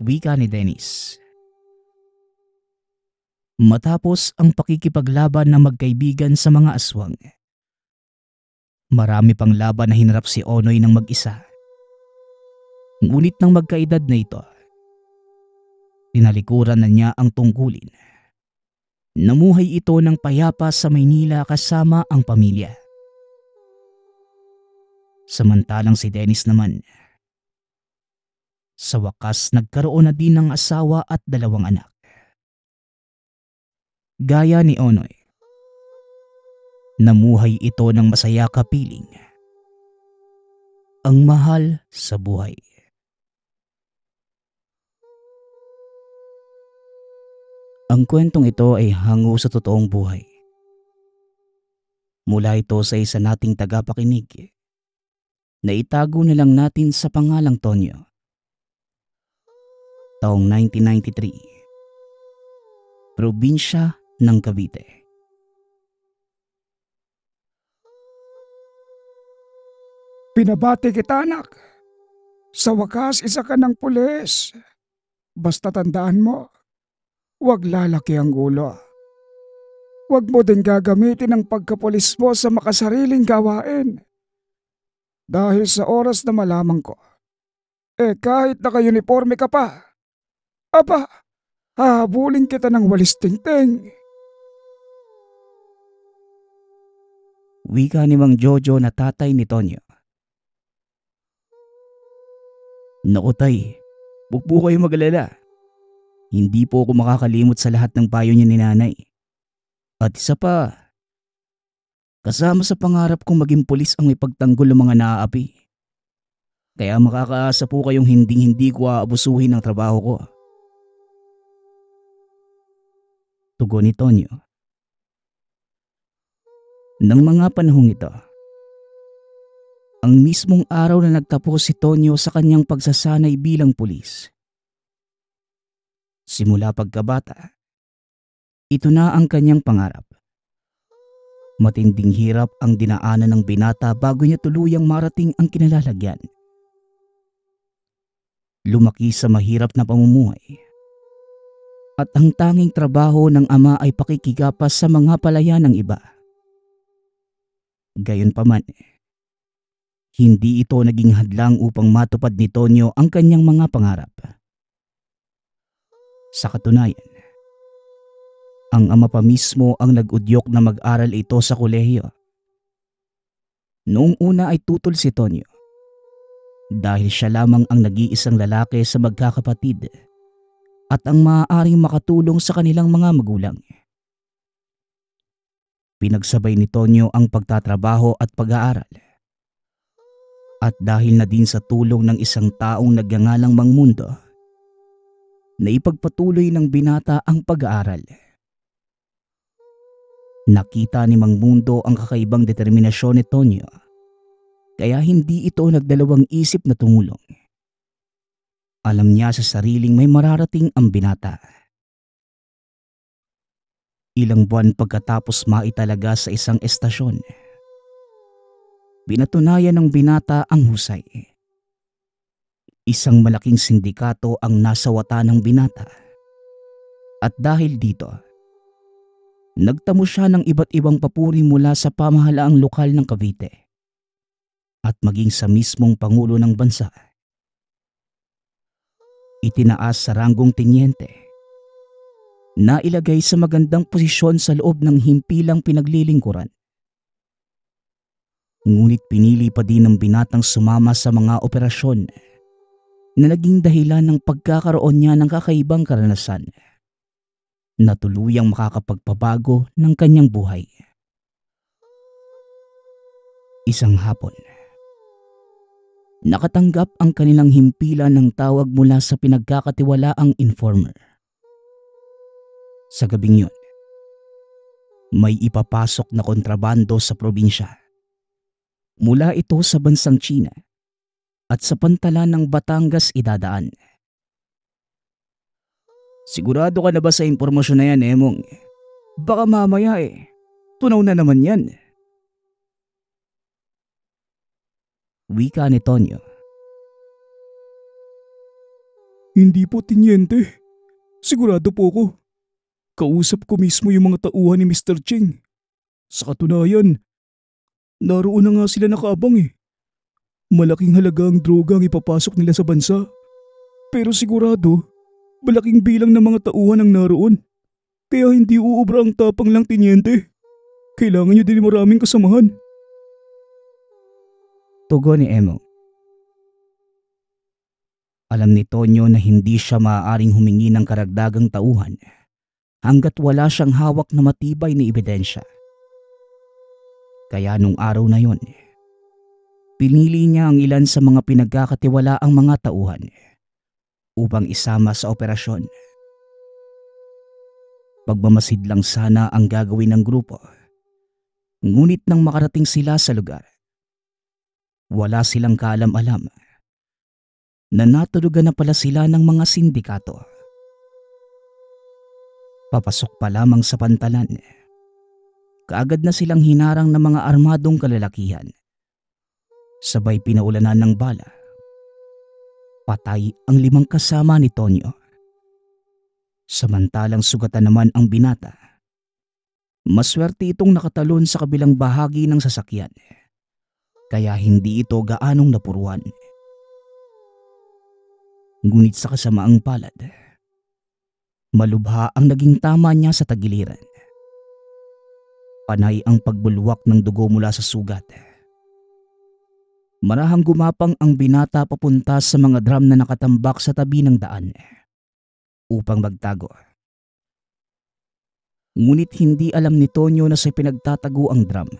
Wika ni Dennis. Matapos ang pakikipaglaban ng magkaibigan sa mga aswang, marami pang laban na hinarap si Onoy ng mag-isa. Ngunit nang magkaedad na ito, tinalikuran na niya ang tungkulin. Namuhay ito ng payapa sa Maynila kasama ang pamilya. Samantalang si Dennis naman, sa wakas nagkaroon na din ng asawa at 2 anak. Gaya ni Onoy, namuhay ito ng masaya kapiling. Ang mahal sa buhay. Ang kwentong ito ay hango sa totoong buhay. Mula ito sa isa nating tagapakinig na itago na lang natin sa pangalang Tonyo. Taong 1993. Probinsya ng Cavite. Binabati kita anak. Sa wakas isa ka ng pulis. Basta tandaan mo, huwag lalaki ang ulo. Huwag mo din gagamitin ang pagkapulis mo sa makasariling gawain. Dahil sa oras na malaman ko, kahit naka-uniforme ka pa, aba, hahabulin kita ng walis tingting. Wika ni Mang Jojo na tatay ni Tonyo. Naku tay, huwag po kayo mag-alala. Hindi po ako makakalimot sa lahat ng payo niya ni nanay. At isa pa, kasama sa pangarap kong maging pulis ang may pagtanggol ng mga naaapi. Kaya makakaasa po kayong hindi ko aabusuhin ang trabaho ko. Tugon ni Tonyo. Nang mga panahong ito, ang mismong araw na nagtapos si Tonyo sa kanyang pagsasanay bilang pulis. Simula pagkabata, ito na ang kanyang pangarap. Matinding hirap ang dinaanan ng binata bago niya tuluyang marating ang kinalalagyan. Lumaki sa mahirap na pamumuhay. At ang tanging trabaho ng ama ay pakikigapas sa mga palaya ng iba. Gayunpaman, hindi ito naging hadlang upang matupad ni Tonyo ang kanyang mga pangarap. Sa katunayan, ang ama pa mismo ang nag-udyok na mag-aral ito sa kolehiyo. Noong una ay tutol si Tonyo dahil siya lamang ang nag-iisang lalaki sa magkakapatid at ang maaaring makatulong sa kanilang mga magulang. Pinagsabay ni Tonyo ang pagtatrabaho at pag-aaral. At dahil na din sa tulong ng isang taong nagngangalang Mang Mundo, naipagpatuloy ng binata ang pag-aaral. Nakita ni Mang Mundo ang kakaibang determinasyon ni Tonyo, kaya hindi ito nagdalawang isip na tumulong. Alam niya sa sariling may mararating ang binata. Ilang buwan pagkatapos maitalaga sa isang estasyon, binatunayan ng binata ang husay. Isang malaking sindikato ang nasawata ng binata. At dahil dito, nagtamo siya ng iba't ibang papuri mula sa pamahalaang lokal ng Cavite at maging sa mismong Pangulo ng bansa. Itinaas sa ranggong tenyente. Nailagay sa magandang posisyon sa loob ng himpilang pinaglilingkuran. Ngunit pinili pa din ng binatang sumama sa mga operasyon na naging dahilan ng pagkakaroon niya ng kakaibang karanasan na tuluyang makakapagpabago ng kanyang buhay. Isang hapon, nakatanggap ang kanilang himpilan ng tawag mula sa pinagkakatiwalaang informer. Sa gabing yun, may ipapasok na kontrabando sa probinsya. Mula ito sa bansang China at sa pantalan ng Batangas idadaan. Sigurado ka na ba sa impormasyon na yan, Emong? Baka mamaya tunaw na naman yan. Wika ni Tonyo. Hindi po, Tinyente. Sigurado po ko. Kausap ko mismo yung mga tauhan ni Mr. Cheng. Sa katunayan, naroon na nga sila nakaabang Malaking halaga ang droga ang ipapasok nila sa bansa. Pero sigurado, malaking bilang ng mga tauhan ang naroon. Kaya hindi uubra ang tapang lang, Tinyente. Kailangan nyo din maraming kasamahan. Tugon ni Emong. Alam ni Tonyo na hindi siya maaaring humingi ng karagdagang tauhan hanggat wala siyang hawak na matibay na ebidensya. Kaya nung araw na yon, pinili niya ang ilan sa mga pinagkakatiwalaang mga tauhan upang isama sa operasyon. Pagmamasid lang sana ang gagawin ng grupo, ngunit nang makarating sila sa lugar, wala silang kaalam-alam na natulugan na pala sila ng mga sindikato. Papasok pa lamang sa pantalan, kaagad na silang hinarang ng mga armadong kalalakihan. Sabay pinaulanan ng bala. Patay ang 5 kasama ni Tonyo. Samantalang sugatan naman ang binata. Maswerte itong nakatalon sa kabilang bahagi ng sasakyan, kaya hindi ito gaanong napuruan. Ngunit sa kasamaang palad, malubha ang naging tama niya sa tagiliran. Panay ang pagbulwak ng dugo mula sa sugat. Marahang gumapang ang binata papunta sa mga drum na nakatambak sa tabi ng daan upang magtago. Ngunit hindi alam ni Tonyo na sa pinagtatago ang drum,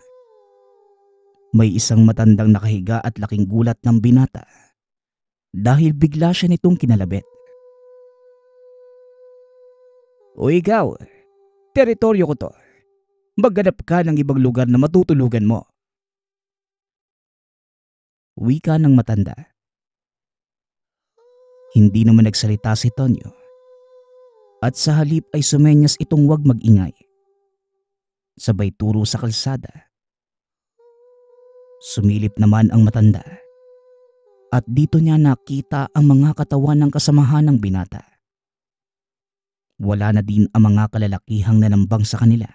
may isang matandang nakahiga at laking gulat ng binata dahil bigla siya nitong kinalabit. O ikaw, teritoryo ko to. Maghanap ka ng ibang lugar na matutulugan mo. Wika ng matanda. Hindi naman nagsalita si Tonyo at sa halip ay sumenyas itong wag mag-ingay. Sabay turo sa kalsada. Sumilip naman ang matanda at dito niya nakita ang mga katawan ng kasamahan ng binata. Wala na din ang mga kalalakihang nanambang sa kanila.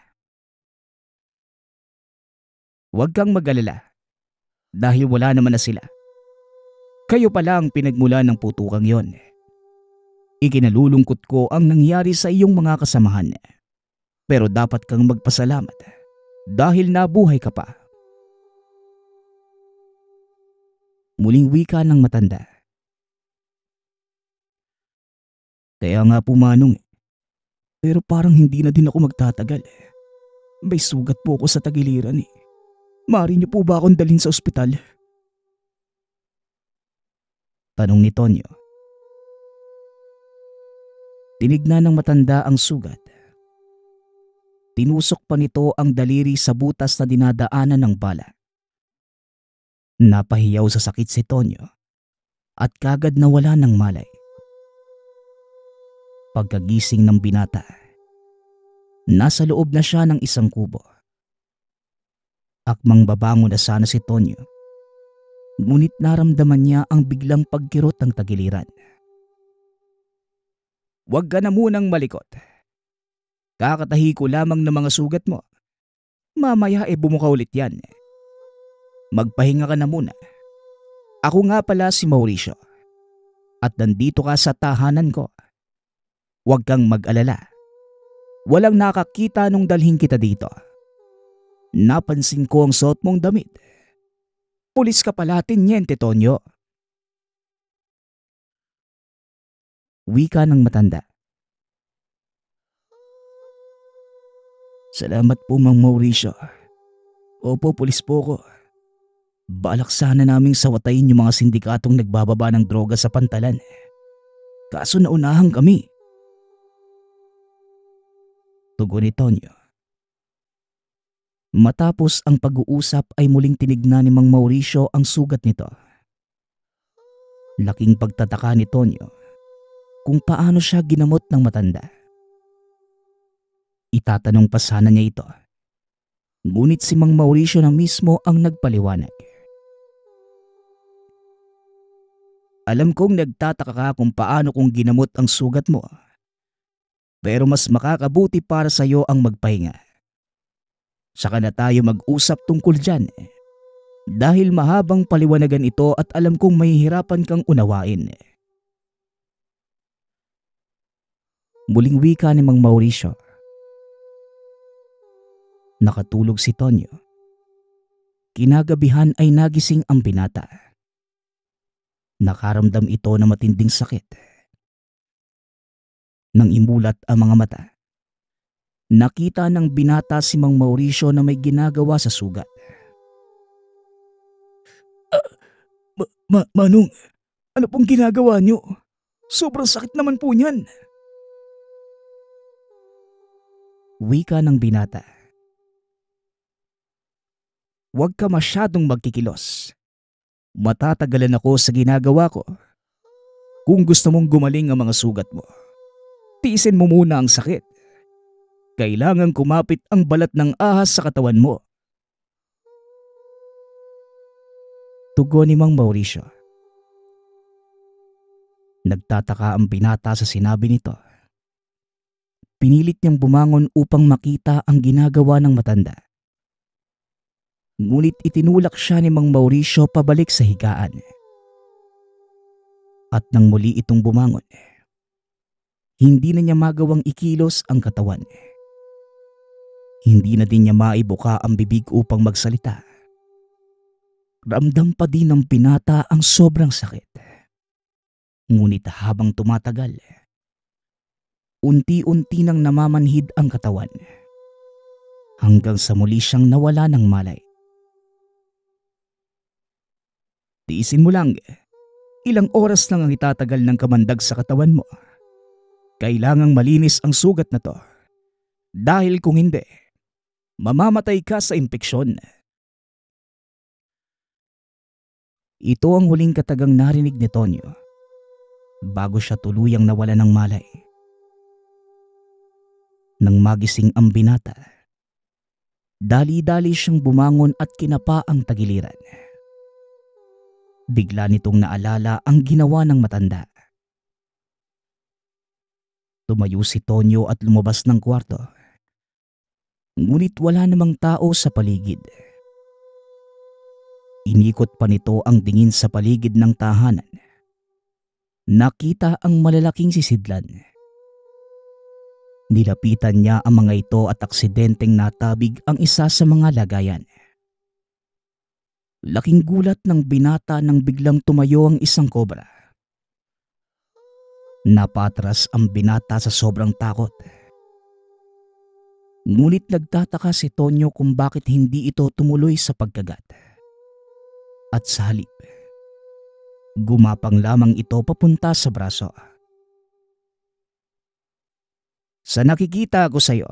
Huwag kang mag-alala dahil wala naman na sila. Kayo pala ang pinagmula ng putukang yon. Ikinalulungkot ko ang nangyari sa iyong mga kasamahan. Pero dapat kang magpasalamat dahil nabuhay ka pa. Muling wika ng matanda. Kaya nga po Manong pero parang hindi na din ako magtatagal. May sugat po ako sa tagiliran eh. Maaari niyo po ba akong dalhin sa ospital? Tanong ni Tonyo. Tinignan ng matanda ang sugat. Tinusok pa nito ang daliri sa butas na dinadaanan ng bala. Napahiyaw sa sakit si Tonyo at kagad nawala ng malay. Pagkagising ng binata, nasa loob na siya ng isang kubo. Akmang babangon na sana si Tonyo, ngunit naramdaman niya ang biglang pagkirot ng tagiliran. Huwag ka na munang malikot. Kakatahi ko lamang ng mga sugat mo. Mamaya bumuka ulit yan. Magpahinga ka na muna. Ako nga pala si Mauricio at nandito ka sa tahanan ko. Huwag kang mag-alala. Walang nakakita nung dalhin kita dito. Napansin ko ang suot mong damit. Pulis ka pala, Teniente Tonyo. Wika ng matanda. Salamat po Mang Mauricio. Opo, pulis po ko. Balak sana naming sawatayin yung mga sindikatong nagbababa ng droga sa pantalan. Kaso naunahan kami. Tugon ni Tonyo. Matapos ang pag-uusap ay muling tinignan ni Mang Mauricio ang sugat nito. Laking pagtataka ni Tonyo kung paano siya ginamot ng matanda. Itatanong pa sana niya ito. Ngunit si Mang Mauricio na mismo ang nagpaliwanag. Alam kong nagtataka ka kung paano kong ginamot ang sugat mo. Pero mas makakabuti para sa iyo ang magpahinga. Saka na tayo mag-usap tungkol dyan. Dahil mahabang paliwanagan ito at alam kong mahihirapan kang unawain. Muling wika ni Mang Mauricio. Nakatulog si Tonyo. Kinagabihan ay nagising ang binata. Nakaramdam ito ng matinding sakit. Nang imulat ang mga mata, nakita ng binata si Mang Mauricio na may ginagawa sa sugat. Manong, ano pong ginagawa niyo? Sobrang sakit naman po niyan. Wika ng binata. Huwag ka masyadong magkikilos. Matatagalan ako sa ginagawa ko. Kung gusto mong gumaling ang mga sugat mo, tiisin mo muna ang sakit. Kailangan kumapit ang balat ng ahas sa katawan mo. Tugon ni Mang Mauricio. Nagtataka ang binata sa sinabi nito. Pinilit niyang bumangon upang makita ang ginagawa ng matanda. Ngunit itinulak siya ni Mang Mauricio pabalik sa higaan. At nang muli itong bumangon, hindi na niya magawang ikilos ang katawan. Hindi na din niya maibuka ang bibig upang magsalita. Ramdam pa din ng binata ang sobrang sakit. Ngunit habang tumatagal, unti-unti nang namamanhid ang katawan. Hanggang sa muli siyang nawala ng malay. Tiisin mo lang. Ilang oras lang ang itatagal ng kamandag sa katawan mo. Kailangang malinis ang sugat na to. Dahil kung hindi, mamamatay ka sa impeksyon. Ito ang huling katagang narinig ni Tonyo bago siya tuluyang nawala ng malay. Nang magising ang binata, dali-dali siyang bumangon at kinapa ang tagiliran. Bigla nitong naalala ang ginawa ng matanda. Tumayo si Tonyo at lumabas ng kwarto. Ngunit wala namang tao sa paligid. Inikot pa nito ang tingin sa paligid ng tahanan. Nakita ang malalaking sisidlan. Nilapitan niya ang mga ito at aksidenteng natabig ang isa sa mga lagayan. Laking gulat ng binata nang biglang tumayo ang isang kobra. Napatras ang binata sa sobrang takot. Ngunit nagtataka si Tonyo kung bakit hindi ito tumuloy sa pagkagat. At sa halip, gumapang lamang ito papunta sa braso. Sa nakikita ko sa iyo,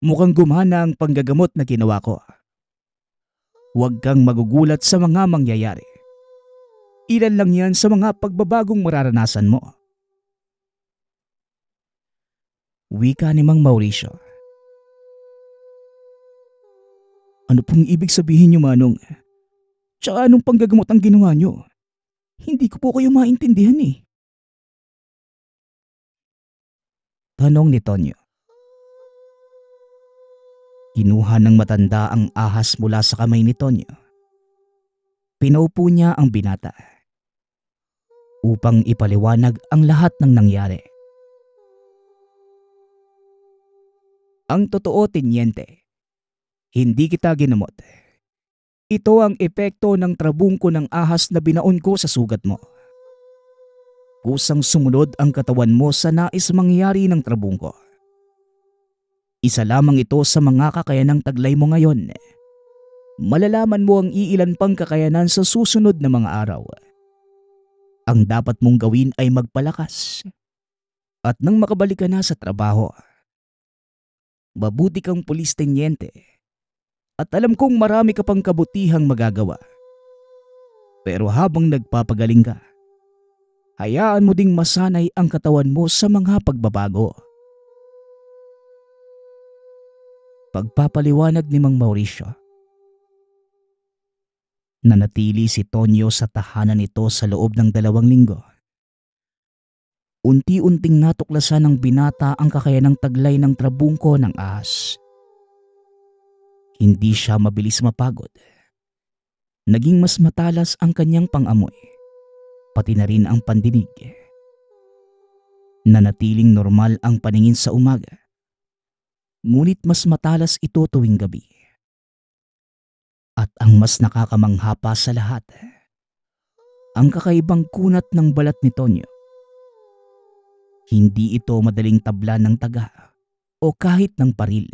mukhang gumana ang panggagamot na ginawa ko. Huwag kang magugulat sa mga mangyayari. Ilan lang yan sa mga pagbabagong mararanasan mo. Wika ni Mang Mauricio. Ano pong ibig sabihin niyo, Manong? Tsaka anong panggagamot ang ginawa niyo? Hindi ko po kayo maintindihan eh. Tanong ni Tonyo. Kinuha ng matanda ang ahas mula sa kamay ni Tonyo. Pinaupo niya ang binata upang ipaliwanag ang lahat ng nangyari. Ang totoo, Tenyente, hindi kita ginamot. Ito ang epekto ng trabungko ng ahas na binaon ko sa sugat mo. Kusang sumunod ang katawan mo sa nais mangyari ng trabungko. Isa lamang ito sa mga kakayanang taglay mo ngayon. Malalaman mo ang iilan pang kakayanan sa susunod na mga araw. Ang dapat mong gawin ay magpalakas. At nang makabalik ka na sa trabaho, mabuti kang pulis, Tenyente. At alam kong marami ka pang kabutihang magagawa. Pero habang nagpapagaling ka, hayaan mo ding masanay ang katawan mo sa mga pagbabago. Pagpapaliwanag ni Mang Mauricio. Nanatili si Tonyo sa tahanan nito sa loob ng 2 linggo. Unti-unting natuklasan ng binata ang kakayanang taglay ng trabungko ng ahas. Hindi siya mabilis mapagod. Naging mas matalas ang kanyang pangamoy, pati na rin ang pandinig. Nanatiling normal ang paningin sa umaga, ngunit mas matalas ito tuwing gabi. At ang mas nakakamangha pa sa lahat, ang kakaibang kunat ng balat ni Tonyo. Hindi ito madaling tablan ng taga o kahit ng paril.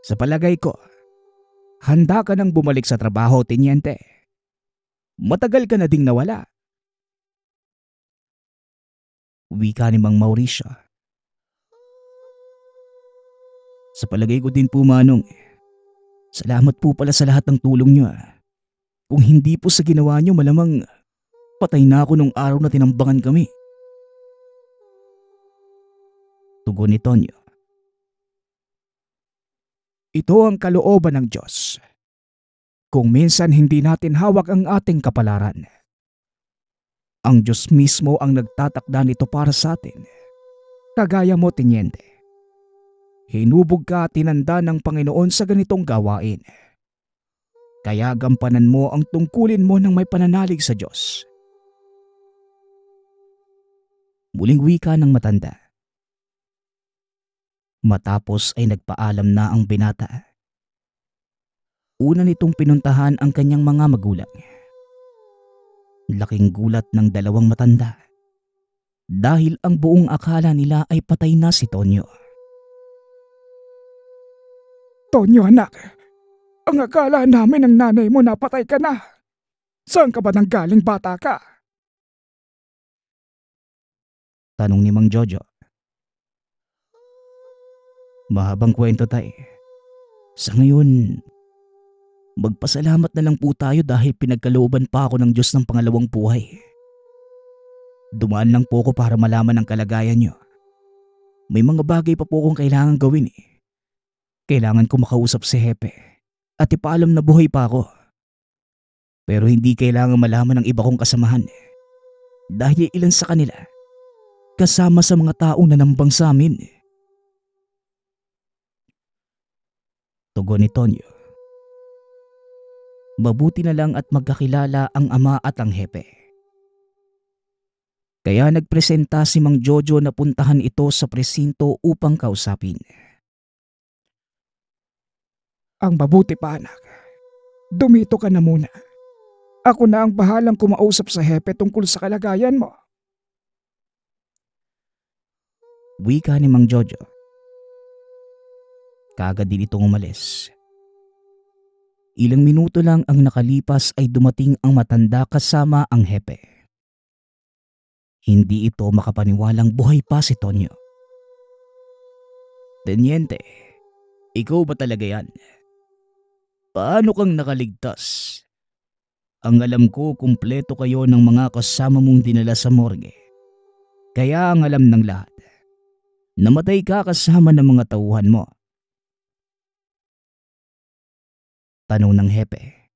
Sa palagay ko, handa ka nang bumalik sa trabaho, Tenyente. Matagal ka na ding nawala. Wika ni Mang Mauricio. Sa palagay ko din po, Manong. Salamat po pala sa lahat ng tulong niyo. Kung hindi po sa ginawa niyo, malamang patay na ako nung araw na tinambangan kami. Tugon ni Tonyo. Ito ang kalooban ng Diyos. Kung minsan hindi natin hawak ang ating kapalaran, ang Diyos mismo ang nagtatakda nito para sa atin. Kagaya mo, Tenyente. Hinubog ka at tinanda ng Panginoon sa ganitong gawain. Kaya gampanan mo ang tungkulin mo ng may pananalig sa Diyos. Muling wika ng matanda. Matapos ay nagpaalam na ang binata. Una nitong pinuntahan ang kanyang mga magulang. Laking gulat ng 2 matanda dahil ang buong akala nila ay patay na si Tonyo. Tonyo, anak, ang akala namin ng nanay mo napatay ka na. Saan ka ba nanggaling, bata ka? Tanong ni Mang Jojo. Mahabang kwento, tay. Sa ngayon, magpasalamat na lang po tayo dahil pinagkalooban pa ako ng Diyos ng pangalawang buhay. Dumaan lang po ako para malaman ang kalagayan niyo. May mga bagay pa po akong kailangan gawin eh. Kailangan ko makausap si Hepe at ipaalam na buhay pa ako. Pero hindi kailangan malaman ng iba kong kasamahan dahil ilan sa kanila kasama sa mga taong nanambang sa amin. Tugon ni Tonyo. Mabuti na lang at magkakilala ang ama at ang Hepe. Kaya nagpresenta si Mang Jojo na puntahan ito sa presinto upang kausapin. Ang mabuti pa, anak. Dumito ka na muna. Ako na ang bahalang kumausap sa hepe tungkol sa kalagayan mo. Wika ni Mang Jojo. Kaagad din itong umalis. Ilang minuto lang ang nakalipas ay dumating ang matanda kasama ang hepe. Hindi ito makapaniwalang buhay pa si Tonyo. Tenyente, ikaw ba talaga yan? Paano kang nakaligtas? Ang alam ko, kumpleto kayo ng mga kasama mong dinala sa morgue. Kaya ang alam ng lahat, namatay ka kasama ng mga tauhan mo. Tanong ng hepe.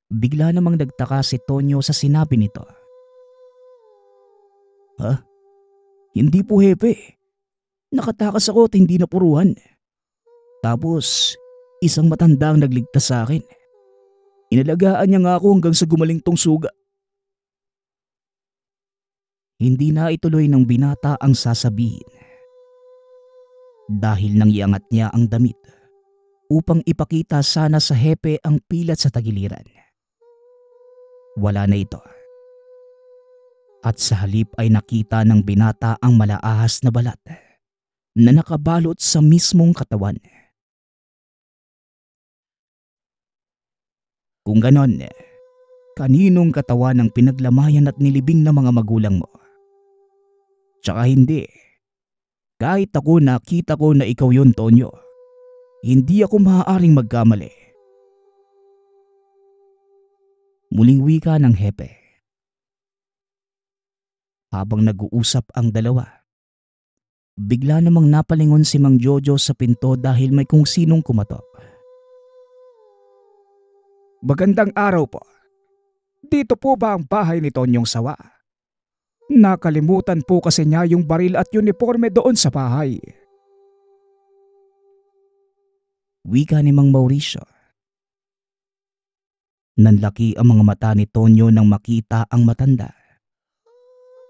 Bigla namang nagtaka si Tonyo sa sinabi nito. Ha? Hindi po hepe. Nakatakas ako at hindi napuruhan. Tapos, isang matanda ang nagligtas sa akin. Inalagaan niya nga ako hanggang sa gumaling tong suga. Hindi na ituloy ng binata ang sasabihin. Dahil nang iangat niya ang damit upang ipakita sana sa hepe ang pilat sa tagiliran. Wala na ito. At sa halip ay nakita ng binata ang malaahas na balat na nakabalot sa mismong katawan. Kung ganon, kaninong katawan ang pinaglamayan at nilibing ng mga magulang mo? Tsaka hindi. Kahit ako nakita ko na ikaw yun, Tonyo, hindi ako maaaring magkamali. Muling wika ng hepe. Habang nag-uusap ang dalawa, bigla namang napalingon si Mang Jojo sa pinto dahil may kung sinong kumatok. Magandang araw po. Dito po ba ang bahay ni Tonyong Sawa? Nakalimutan po kasi niya yung baril at uniforme doon sa bahay. Wika ni Mang Mauricio. Nanlaki ang mga mata ni Tonyo nang makita ang matanda.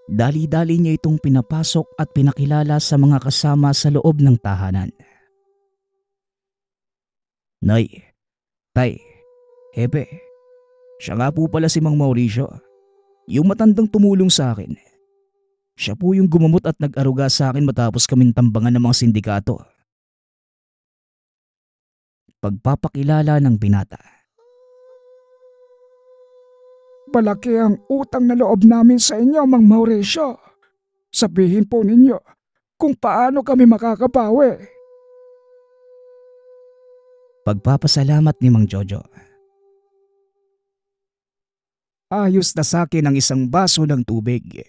Dali-dali niya itong pinapasok at pinakilala sa mga kasama sa loob ng tahanan. Nay, tay, hepe, siya nga po pala si Mang Mauricio, yung matandang tumulong sa akin. Siya po yung gumamot at nag-aruga sa akin matapos kaming tambangan ng mga sindikato. Pagpapakilala ng binata. Malaki ang utang na loob namin sa inyo, Mang Mauricio. Sabihin po ninyo kung paano kami makakabawi. Pagpapasalamat ni Mang Jojo. Ayos na sa akin ang isang baso ng tubig.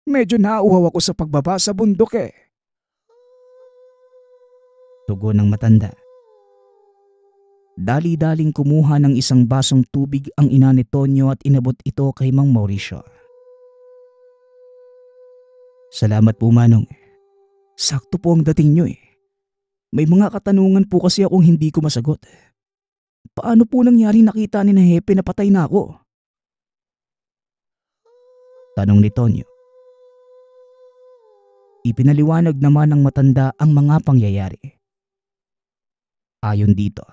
Medyo nauhaw ako sa pagbaba sa bundok eh. Tugon ng matanda. Dali-daling kumuha ng isang basong tubig ang ina ni Tonyo at inabot ito kay Mang Mauricio. Salamat po, Manong. Sakto po ang dating nyo eh. May mga katanungan po kasi akong hindi ko masagot. Paano po nangyari nakita ni na Hepe na patay na ako? Tanong ni Tonyo. Ipinaliwanag naman ng matanda ang mga pangyayari. Ayon dito,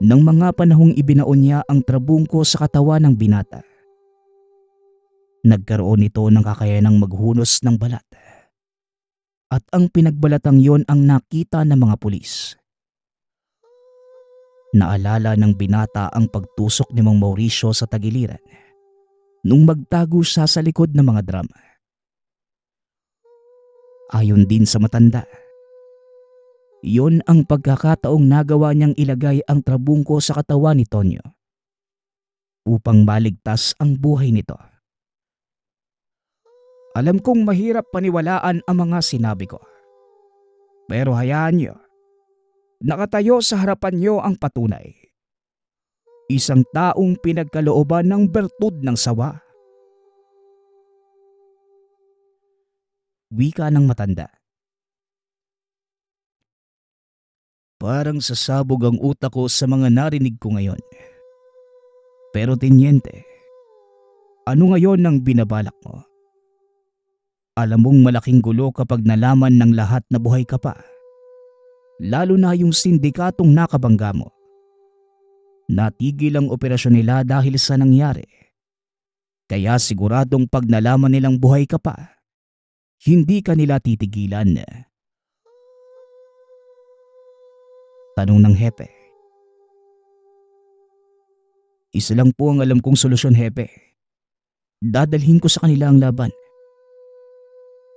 nang mga panahong ibinaon niya ang trabungko sa katawan ng binata, nagkaroon ito ng kakayanang maghunos ng balat. At ang pinagbalatang yon ang nakita ng mga pulis. Naalala ng binata ang pagtusok ni Mang Mauricio sa tagiliran nung magtago siya sa likod ng mga drum. Ayon din sa matanda, yon ang pagkakataong nagawa niyang ilagay ang trabungko sa katawan ni Tonyo upang maligtas ang buhay nito. Alam kong mahirap paniwalaan ang mga sinabi ko. Pero hayaan niyo, nakatayo sa harapan niyo ang patunay. Isang taong pinagkalooban ng bertud ng sawa. Wika ng matanda. Parang sasabog ang utak ko sa mga narinig ko ngayon. Pero tenyente, ano ngayon ang binabalak mo? Alam mong malaking gulo kapag nalaman ng lahat na buhay ka pa. Lalo na yung sindikatong nakabangga mo. Natigil ang operasyon nila dahil sa nangyari. Kaya siguradong pag nalaman nilang buhay ka pa, hindi ka nila titigilan. Tanong ng hepe. Isa lang po ang alam kong solusyon, hepe. Dadalhin ko sa kanila ang laban.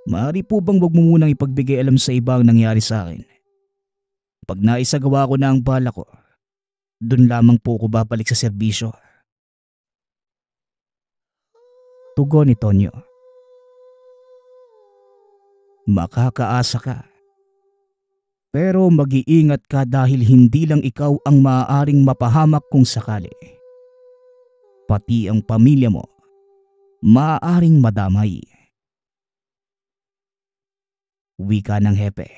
Maaari po bang wag mo munang ipagbigay alam sa iba ang nangyari sa akin? Pag naisagawa ko na ang bala ko, dun lamang po ko babalik sa serbisyo. Tugon ni Tonyo. Makakaasa ka. Pero mag-iingat ka dahil hindi lang ikaw ang maaaring mapahamak kung sakali. Pati ang pamilya mo, maaaring madamay. Wika ng hepe.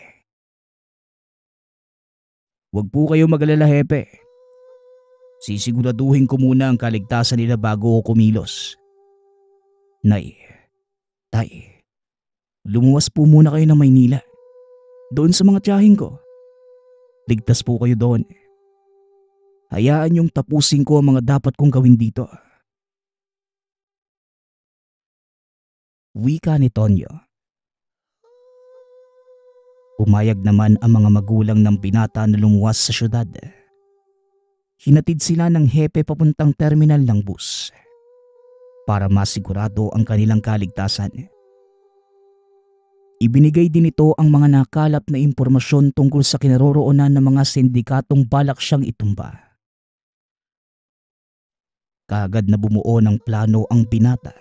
Huwag po kayo mag-alala, hepe. Sisiguraduhin ko muna ang kaligtasan nila bago ako kumilos. Nay, tay, lumuwas po muna kayo ng Maynila. Doon sa mga tiyahin ko. Ligtas po kayo doon. Hayaan niyong tapusin ko ang mga dapat kong gawin dito. Wika ni Tonyo. Pumayag naman ang mga magulang ng binata na lumuwas sa syudad. Hinatid sila ng hepe papuntang terminal ng bus para masigurado ang kanilang kaligtasan. Ibinigay din ito ang mga nakalap na impormasyon tungkol sa kinaroroonan ng mga sindikatong balak siyang itumba. Kaagad na bumuo ng plano ang binata.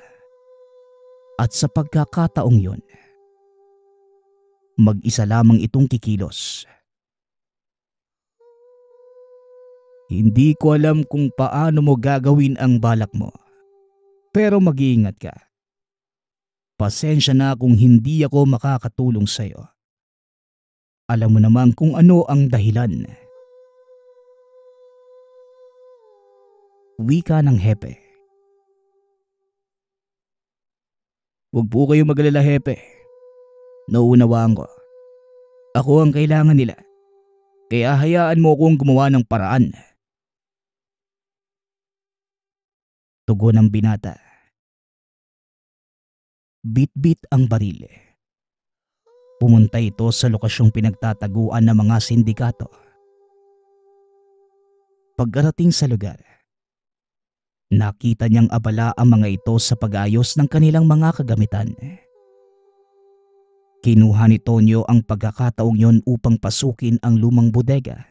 At sa pagkakataong yon, mag-isa lamang itong kikilos. Hindi ko alam kung paano mo gagawin ang balak mo, pero mag-iingat ka. Pasensya na kung hindi ako makakatulong sa iyo. Alam mo naman kung ano ang dahilan. Wika ng hepe. Huwag po kayo mag-alala, hepe. Nauunawaan ko. Ako ang kailangan nila. Kaya hayaan mo akong gumawa ng paraan. Tugon ng binata. Bit-bit ang baril. Pumunta ito sa lokasyong pinagtataguan ng mga sindikato. Pagkarating sa lugar, nakita niyang abala ang mga ito sa pag-ayos ng kanilang mga kagamitan. Kinuha ni Tonyo ang pagkakataong yon upang pasukin ang lumang bodega.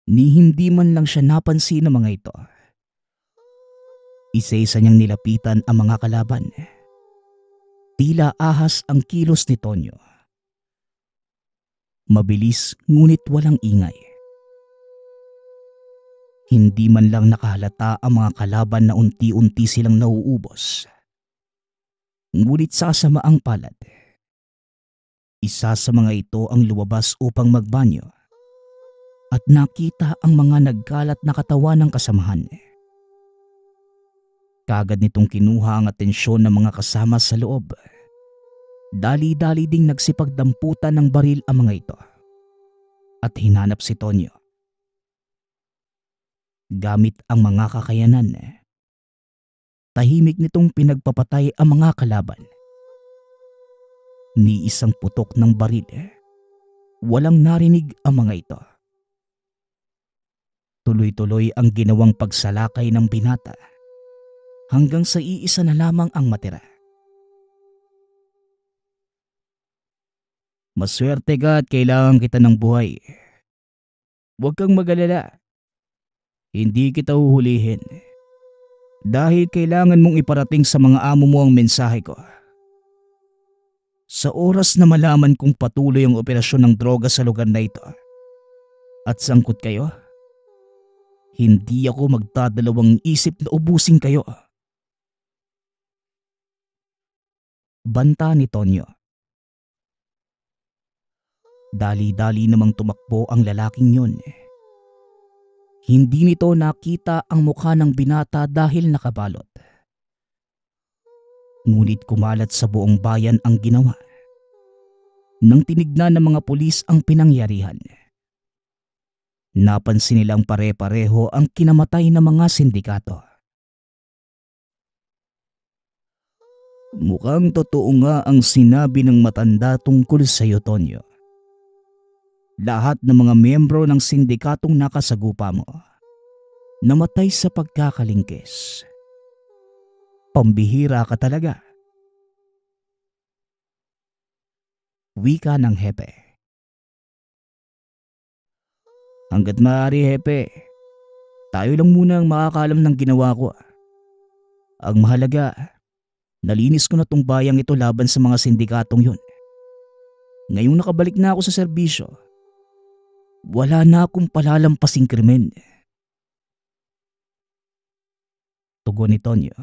Ni hindi man lang siya napansin ng mga ito. Isa-isa niyang nilapitan ang mga kalaban. Tila ahas ang kilos ni Tonyo. Mabilis ngunit walang ingay. Hindi man lang nakahalata ang mga kalaban na unti-unti silang nauubos. Ngunit sa kasamaang palad, isa sa mga ito ang lumabas upang magbanyo at nakita ang mga nagkalat na katawan ng kasamahan. Kaagad nitong kinuha ang atensyon ng mga kasama sa loob. Dali-dali ding nagsipagdamputan ng baril ang mga ito at hinanap si Tonyo. Gamit ang mga kakayanan, tahimik nitong pinagpapatay ang mga kalaban. Ni isang putok ng baril, walang narinig ang mga ito. Tuloy-tuloy ang ginawang pagsalakay ng binata hanggang sa iisa na lamang ang matira. Maswerte ka at kailangan kita ng buhay. Huwag kang mag-alala. Hindi kita uhulihin. Dahil kailangan mong iparating sa mga amo mo ang mensahe ko. Sa oras na malaman kung patuloy ang operasyon ng droga sa lugar na ito at sangkot kayo, hindi ako magdadalawang isip na ubusin kayo. Banta ni Tonyo. Dali-dali namang tumakbo ang lalaking yun. Hindi nito nakita ang mukha ng binata dahil nakabalot. Ngunit kumalat sa buong bayan ang ginawa. Nang tinignan ng mga pulis ang pinangyarihan, Napansin nilang pare-pareho ang kinamatay na mga sindikato. Mukhang totoo nga ang sinabi ng matanda tungkol sa iyo, Tonyo. Lahat ng mga miyembro ng sindikatong nakasagupa mo namatay sa pagkakalingkis. Pambihira ka talaga. Wika ng hepe. Hanggat maaari, hepe, tayo lang muna ang makakaalam ng ginawa ko. Ang mahalaga, nalinis ko na tong bayang ito laban sa mga sindikatong yun. Ngayong nakabalik na ako sa serbisyo, wala na akong palalampasing krimen. Tugon ni Tonyo.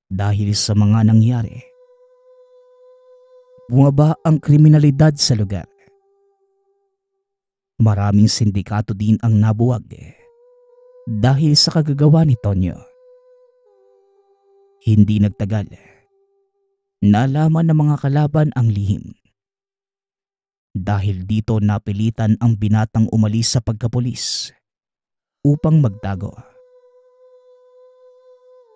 Dahil sa mga nangyari, bumaba ang kriminalidad sa lugar. Maraming sindikato din ang nabuwag dahil sa kagagawa ni Tonyo. Hindi nagtagal, nalaman ng mga kalaban ang lihim. Dahil dito napilitan ang binatang umalis sa pagkapulis upang magtago.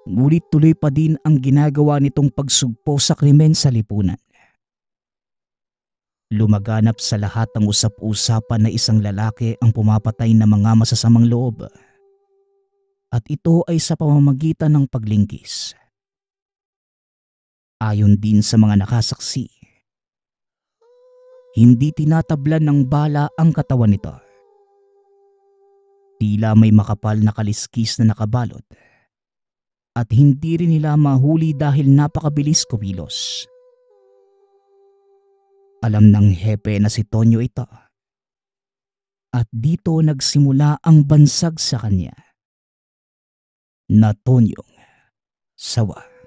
Ngunit tuloy pa din ang ginagawa nitong pagsugpo sa krimen sa lipunan. Lumaganap sa lahat ng usap-usapan na isang lalaki ang pumapatay ng mga masasamang loob. At ito ay sa pamamagitan ng paglingkis. Ayon din sa mga nakasaksi, hindi tinatablan ng bala ang katawan nito. Tila may makapal na kaliskis na nakabalot at hindi rin nila mahuli dahil napakabilis kumilos. Alam ng hepe na si Tonyo ito at dito nagsimula ang bansag sa kanya na Tonyong sawa.